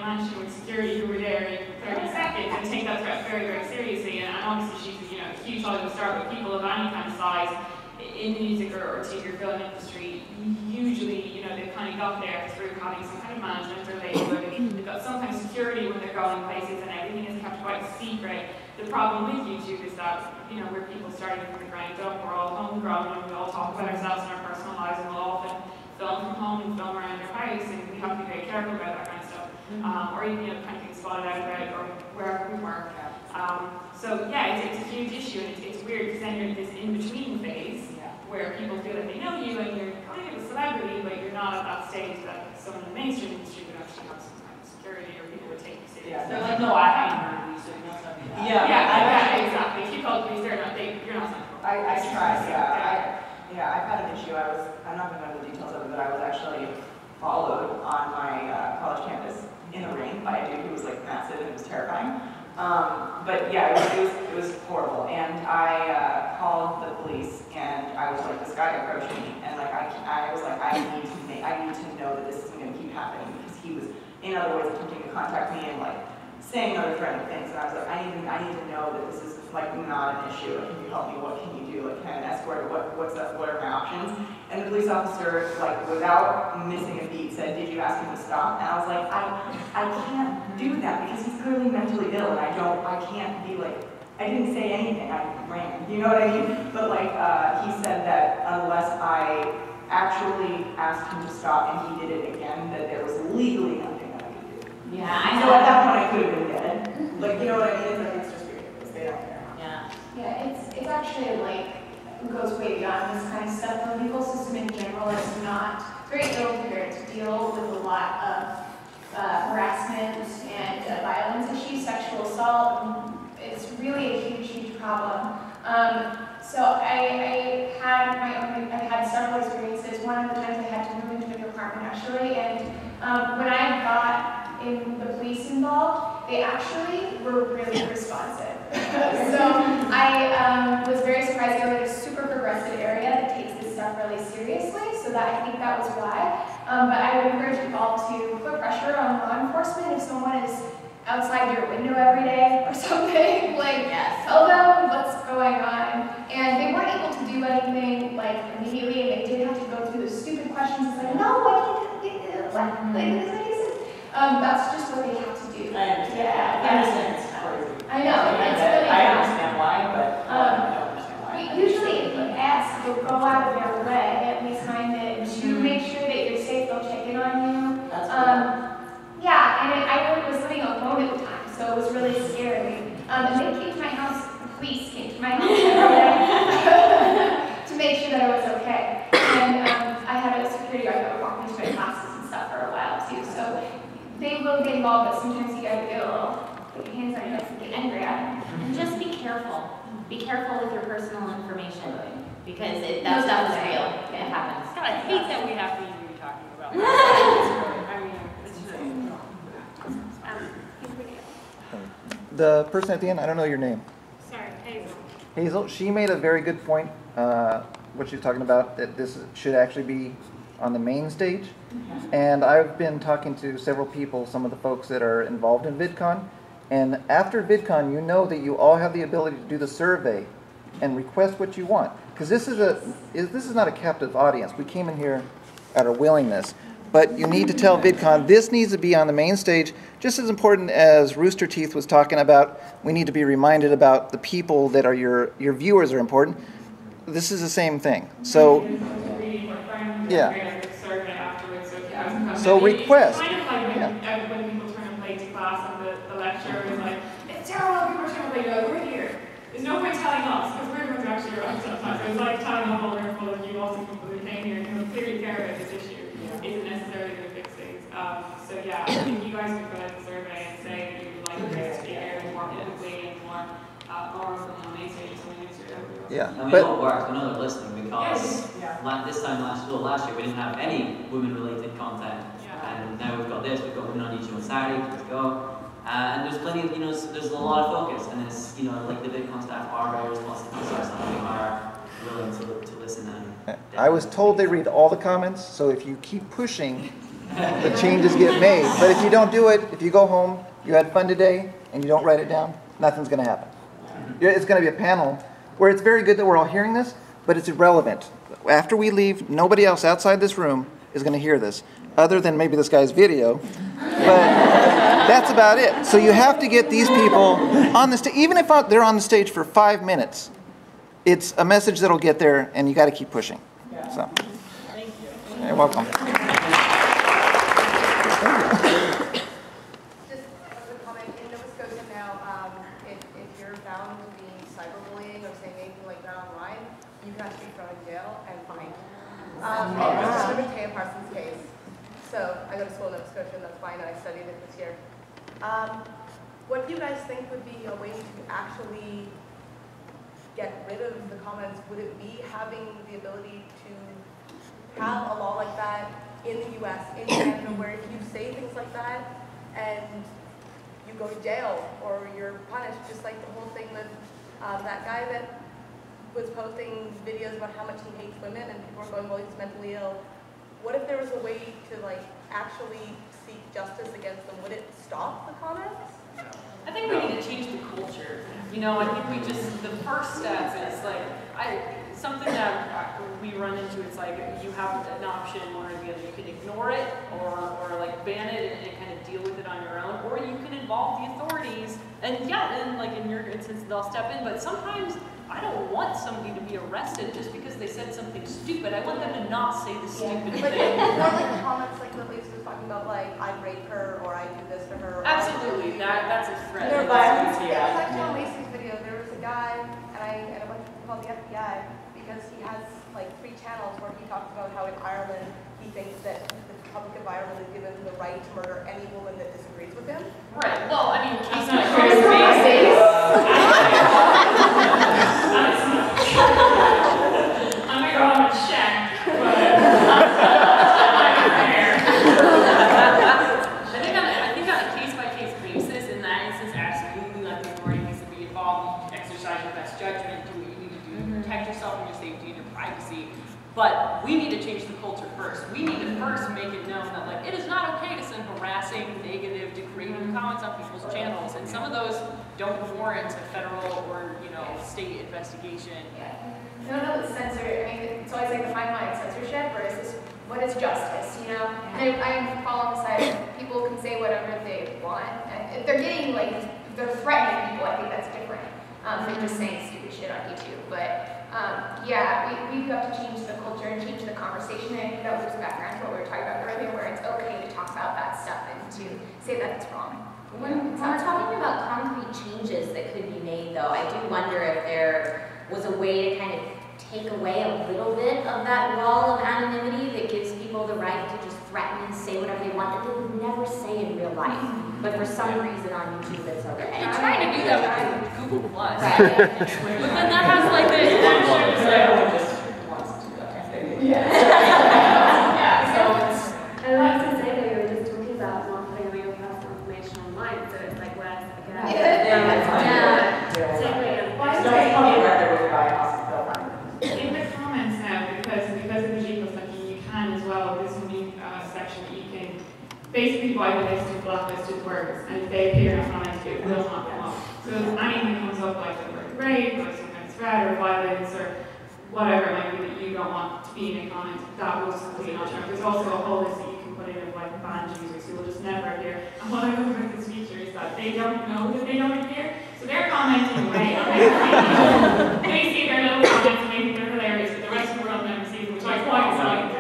mansion with security who were there in 30 seconds and take that threat very, very seriously. And obviously, she's a huge Hollywood star, but people of any kind of size in the music or TV or film industry, usually, they've kind of got there through having some kind of management or label. They've got some kind of security when they're going places, and everything is kept quite secret. The problem with YouTube is that, we're people starting from the ground up, we're all homegrown, and we all talk about ourselves and our personal lives, and we'll often film from home and film around our house, and we have to be very careful about that kind of stuff. Or even, kind of being spotted out about or wherever we work. So yeah, it's a huge issue, and it's weird because then you're in this in-between phase where people feel like they know you and you're kind of a celebrity, but you're not at that stage that someone in the mainstream industry would actually have some kind of security or people would take you seriously. They're like, no, I haven't heard of these, so you're not something. Yeah, exactly. If you call the police, you're not something. I tried, I've had an issue. I'm not going to go into the details of it, but I was actually followed on my college campus in the rain by a dude who was like massive and it was terrifying. But yeah, it was horrible. And I called the police and I was like, this guy approached me and like I was like, I need to know that this isn't going to keep happening because he was in other ways attempting to contact me and like saying other threatening things. And I was like, I need to know that this is like not an issue. Like, can you help me? What can you do? Like, can I escort? What are my options? And the police officer, like, without missing a beat, said, "Did you ask him to stop?" And I was like, I can't do that because he's clearly mentally ill, and I can't be like, I didn't say anything. I ran. You know what I mean? But like, he said that unless I actually asked him to stop and he did it again, that there was legally nothing that I could do. Yeah, So at that point, I could have been dead. Like, you know what I mean? It's like it's just ridiculous. They don't care. Yeah, it's actually like goes way beyond this kind of stuff. The legal system in general is not very ill prepared to deal with a lot of harassment and violence issues, sexual assault. It's really a huge problem. So I've had several experiences. One of the times I had to move into a new apartment actually, and when I got in the police involved, they actually were really responsive. So I was very surprised. They were in a super progressive area that takes this stuff really seriously, so that I think that was why. But I would encourage you all to put pressure on law enforcement if someone is outside your window every day or something, like tell them what's going on. And they weren't able to do anything like immediately, and they did have to go through those stupid questions. It's like, no, I can't do this. Like, this makes sense. That's just what they have to do. I understand. Yeah, I understand. It's crazy. I know. It's really I understand why, but I don't understand why. Usually, ads will go out of their way, at least mine did, to make sure that you're safe. They'll check in on you. That's cool. Yeah, and I was living alone at the time, so it was really scary. And they came to my house, the police came to my house every day to make sure that I was okay. And I had a security guard that would walk me to my classes and stuff for a while too. So they will get involved, but sometimes you gotta get a little, put your hands on your hips and get angry at them. And just be careful. Be careful with your personal information because that stuff is real. It happens. God, I hate that we have to even be talking about that. I mean, it's just... The person at the end, I don't know your name. Sorry, Hazel. Hazel, she made a very good point, what she was talking about, that this should actually be on the main stage. And I've been talking to several people, some of the folks that are involved in Vidcon. And after Vidcon, you know that you all have the ability to do the survey and request what you want. Because this is not a captive audience. We came in here at our willingness. But you need to tell Vidcon, this needs to be on the main stage. Just as important as Rooster Teeth was talking about, we need to be reminded about the people that are your viewers are important. This is the same thing. So, yeah. So request. It's kind of like when people turn and play to class and the lecturer is like, it's terrible, people are turning and play, you're like, we're here. There's no point telling us, because we're the ones who actually are right sometimes. So it's like telling a whole room full of you also people who came here and clearly care about this issue. Isn't necessarily going to fix things. So yeah, I think you guys could put out a survey and say that you would like this to be aired more publicly and more on the main stage. Yeah, and we know it works. We know they're listening because last year we didn't have any women-related content, and now we've got this. We've got women on YouTube on Saturday. Let's go. And there's plenty of, there's a lot of focus, and it's, like the Vidcon staff are very responsive to us, and we are willing to listen. And I was told they read all the comments, so if you keep pushing, the changes get made. But if you don't do it, if you go home, you had fun today, and you don't write it down, nothing's going to happen. It's going to be a panel where it's very good that we're all hearing this, but it's irrelevant. After we leave, nobody else outside this room is going to hear this, other than maybe this guy's video. But that's about it. So you have to get these people on the stage, even if they're on the stage for 5 minutes. It's a message that'll get there, and you got to keep pushing. So, Thank you. You're welcome. Just as a comment, in Nova Scotia now, if you're found being cyberbullying or saying anything like that online, you can actually be thrown in jail and fined. And this is sort of Taya Parsons' case. So I go to school in Nova Scotia, and that's fine, and I studied it this year. What do you guys think would be a way to actually get rid of the comments? Would it be having the ability to have a law like that in the US, in Canada, where if you say things like that and you go to jail or you're punished, just like the whole thing with that guy that was posting videos about how much he hates women and people are going, well, he's mentally ill. What if there was a way to actually seek justice against them? Would it stop the comments? I think we need to change the culture. I think the first step is something that we run into. It's like you have an option, one or the other. You can ignore it or ban it and kind of deal with it on your own, or you can involve the authorities. And in your instance, they'll step in. But sometimes I don't want somebody to be arrested just because they said something stupid. I want them to not say the stupid thing. Or comments like what Lisa was talking about, I'd rape her or I do this to her. Absolutely, that's a threat. There was actually on Lacey's video, there was a guy, and a bunch of people called the FBI because he has 3 channels where he talks about how in Ireland he thinks that the Republic of Ireland is given the right to murder any woman that disagrees with him. Right. Well, I mean, case I'm gonna go home and check, but I think on a case-by-case basis, in that instance, absolutely, the authority needs to be involved. Exercise your best judgment, do what you need to do to protect yourself and your safety and your privacy. But we need to change the culture first. We need to first make it known that it is not okay to send harassing, negative, degrading comments on people's channels, and some of those don't warrant a federal or state investigation. I don't know what's censored. It's always the fine line of censorship versus what is justice, And I fall on the side of people can say whatever they want. And if they're getting, they're threatening people, I think that's different than just saying stupid shit on YouTube. But we've got to change the culture and change the conversation. And I think that loops back around to what we were talking about earlier, where it's okay to talk about that stuff and to say that it's wrong. When we're talking about concrete changes that could be made, though, I do wonder if there was a way to kind of take away a little bit of that wall of anonymity that gives people the right to just threaten and say whatever they want that they would never say in real life. But for some reason on YouTube it's okay. And trying to do that with Google Plus. Right. But then that has And like to say that you were just talking about not putting all your personal information online, so it's where's the gap? In the comments now, because of the G+, you can as well basically whitelisted, blacklisted words, and if they appear in a comment, it will not come up. So if anything comes up like the word rape, or sometimes threat, or violence, or whatever it might be that you don't want to be in a comment, that will completely not turn. There's also a whole list that you can put in of like banned users who will just never appear. And what I love about this feature is that they don't know that they don't appear, so they're commenting away on everything. They see their little comments and they think they're hilarious, but the rest of the world never sees them, which I quite like.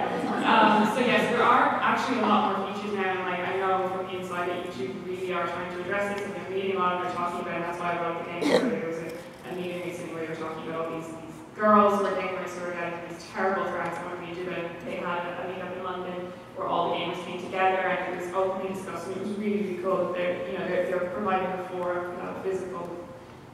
So yes, there are actually a lot more features now, and like I know from the inside that YouTube really are trying to address this, and they're reading a lot and they're talking about it, and that's why I brought up the game. So there was a meeting recently where they were talking about all these girls who are gamers who are getting these terrible threats on YouTube, and they had a meetup in London where all the gamers came together, and it was openly discussed, and it was really, really cool that they're providing a forum for that, physical,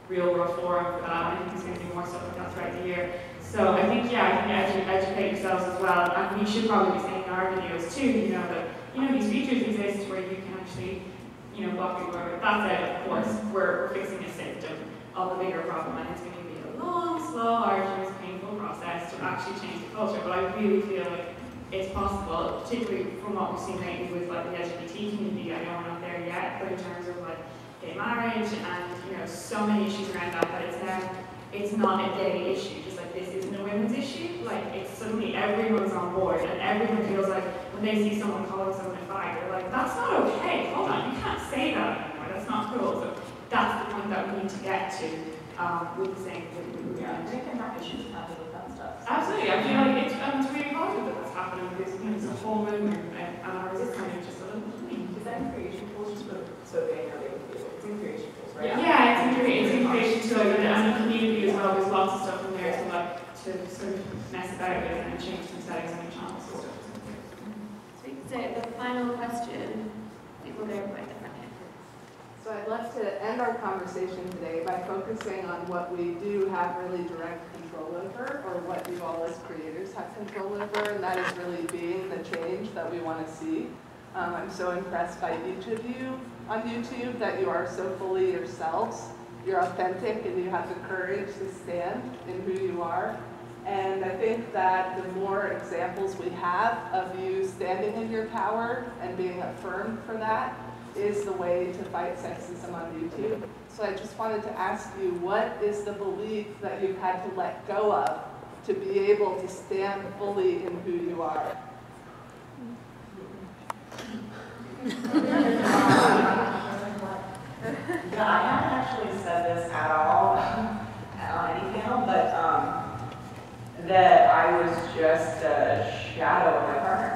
real-world forum for that, and I think there's going to be more stuff like that throughout the year. So I think, yeah, I think educate yourselves as well, and we should probably be saying in our videos too, that these features exist where you can actually, block people. That said, of course, we're fixing a symptom of a bigger problem, and it's going to be a long, slow, arduous, painful process to actually change the culture. But I really feel like it's possible, particularly from what we've seen lately with like the LGBT community. I know we're not there yet, but in terms of like gay marriage and so many issues around that, it's not a gay issue. Just like this isn't a women's issue. Like it's suddenly everyone's on board, and everyone feels like when they see someone calling someone a fag, they're like, that's not okay. Hold on, you can't say that anymore. That's not cool. So that's the point that we need to get to with the same. They can have issues happen with that stuff. Absolutely, I feel like it's really positive that that's happening because it's a whole movement, and ours is kind of just a little thing. Is that in creation tools? Just so they know they can feel it. It's in creation tools, right? Yeah, it's in creation tools, and the community as well. There's lots of stuff in there to sort of mess about with and change some settings on your channels and stuff. So we can say the final question. People there quite differently. So I'd love to end our conversation today by focusing on what we do have really direct control over, or what you all as creators have control over, and that is really being the change that we want to see. I'm so impressed by each of you on YouTube that you are so fully yourselves. You're authentic and you have the courage to stand in who you are. And I think that the more examples we have of you standing in your power and being affirmed for that is the way to fight sexism on YouTube. So I just wanted to ask you, what is the belief that you've had to let go of to be able to stand fully in who you are? I haven't actually said this at all on any panel, but that I was just a shadow of my partner.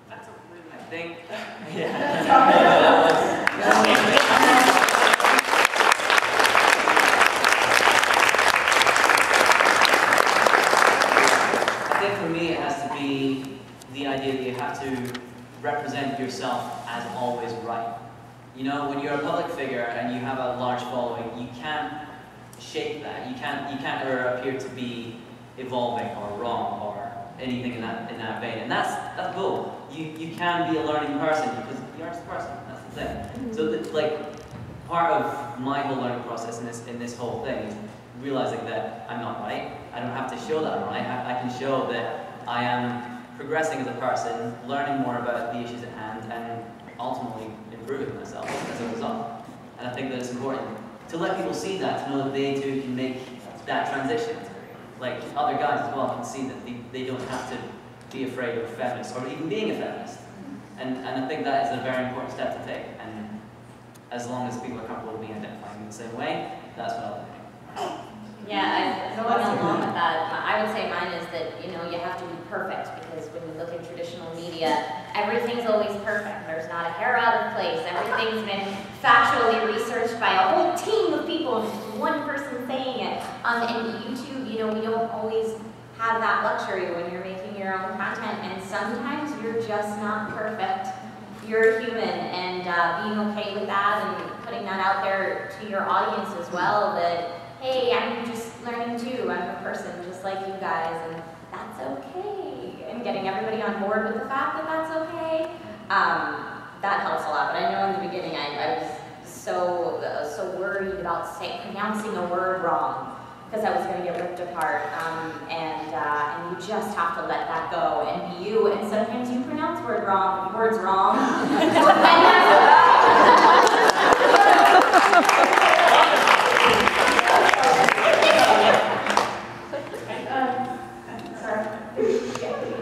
That's a really I think, I think for me it has to be the idea that you have to represent yourself as always right. When you're a public figure and you have a large following, you can't shake that. You can't ever appear to be evolving or wrong or anything in that vein. And that's cool. You can be a learning person because you're just a person. That's the thing. So part of my whole learning process in this whole thing is realizing that I'm not right. I don't have to show that I'm right. I can show that I am progressing as a person, learning more about the issues at hand, and ultimately improving myself as a result. And I think that it's important to let people see that, to know that they too can make that transition. Like other guys as well can see that they don't have to be afraid of a feminist or even being a feminist. And I think that is a very important step to take. And as long as people are comfortable being identifying in the same way, that's what I'll do. Yeah, going along with that, I would say mine is that, you have to be perfect, because when you look at traditional media, everything's always perfect. There's not a hair out of place. Everything's been factually researched by a whole team of people, and just one person saying it. And YouTube, we don't always have that luxury when you're making your own content, and sometimes you're just not perfect. You're human, and being okay with that and putting that out there to your audience as well, that hey, I'm just learning too. I'm a person just like you guys, and that's okay. And getting everybody on board with the fact that that's okay, that helps a lot. But I know in the beginning I was so worried about pronouncing a word wrong. because I was going to get ripped apart, and you just have to let that go and be you. And sometimes you pronounce words wrong, and that's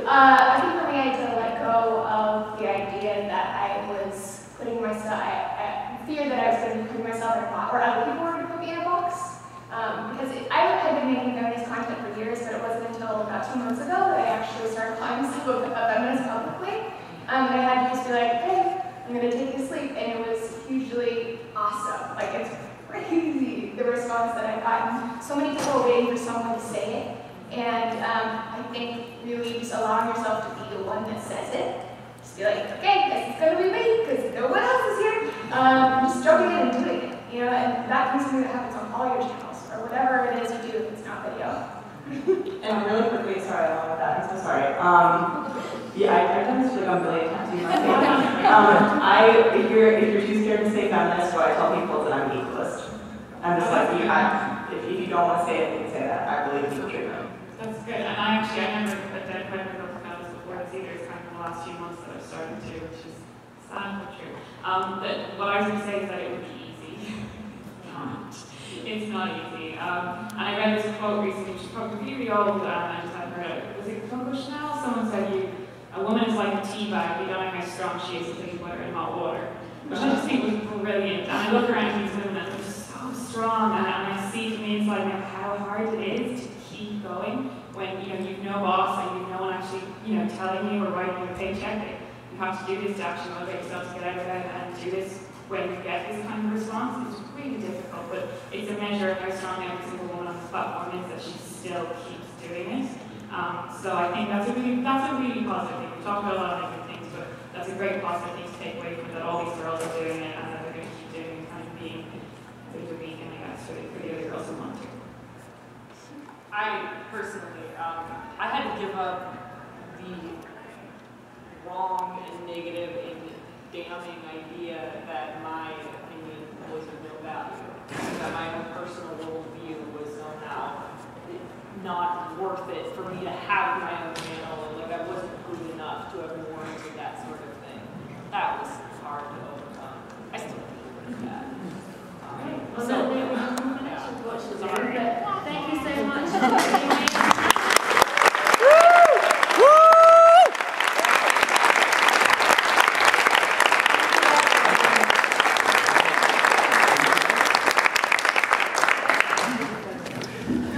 I think for me, I had to let go of the idea that I was putting myself, I fear that I was going to be putting myself in a box, or other people were going to put me in a box. Because I had been making feminist content for years, but it wasn't until about 2 months ago that I actually started calling myself a feminist publicly. And I had to just be like, okay, I'm going to take a sleep, and it was hugely awesome. Like, it's crazy, the response that I've gotten. So many people are waiting for someone to say it. And I think really just allowing yourself to be the one that says it. Just be like, okay, this is going to be me, because no one else is here. Just jumping in and doing it, you know, and that can be something that happens on all your channels, or whatever it is you do if it's not video. And really quickly, sorry, I love that, I'm so sorry. Yeah, I've done this for like a million times. If you're too scared to say feminist, what I tell people is that I'm an equalist. I'm just like, if you don't want to say it, you can say that. I believe in the truth. That's good. And I never identified myself as feminist before this either. It's kind of in the last few months that I've started to, which is sad but true. What I was going to say is that it would be easy. It's not easy. And I read this quote recently, which is probably really old, and I just hadn't heard it. Was it Coco Chanel? Someone said, a woman is like a tea bag. You don't know how strong she is until you put her in hot water. Which I just think was brilliant. And I look around these women and they're so strong, and I see from the inside now how hard it is to keep going when you've no boss and you've no one actually telling you or writing you a paycheck. You have to do this to actually motivate yourself to get out of bed and do this when you get this kind of response. It's really difficult, but it's a measure of how strong every single woman on this platform is that she still keeps doing it. So I think that's a really positive thing. We talked about a lot of different things, but that's a great positive thing to take away from that all these girls are doing it and that they're going to keep doing it, kind of being a bit of a beacon, I guess, for the other girls who want to. I personally, I had to give up the wrong and negative and damning idea that my opinion was of no value, that my own personal worldview was somehow not worth it for me to have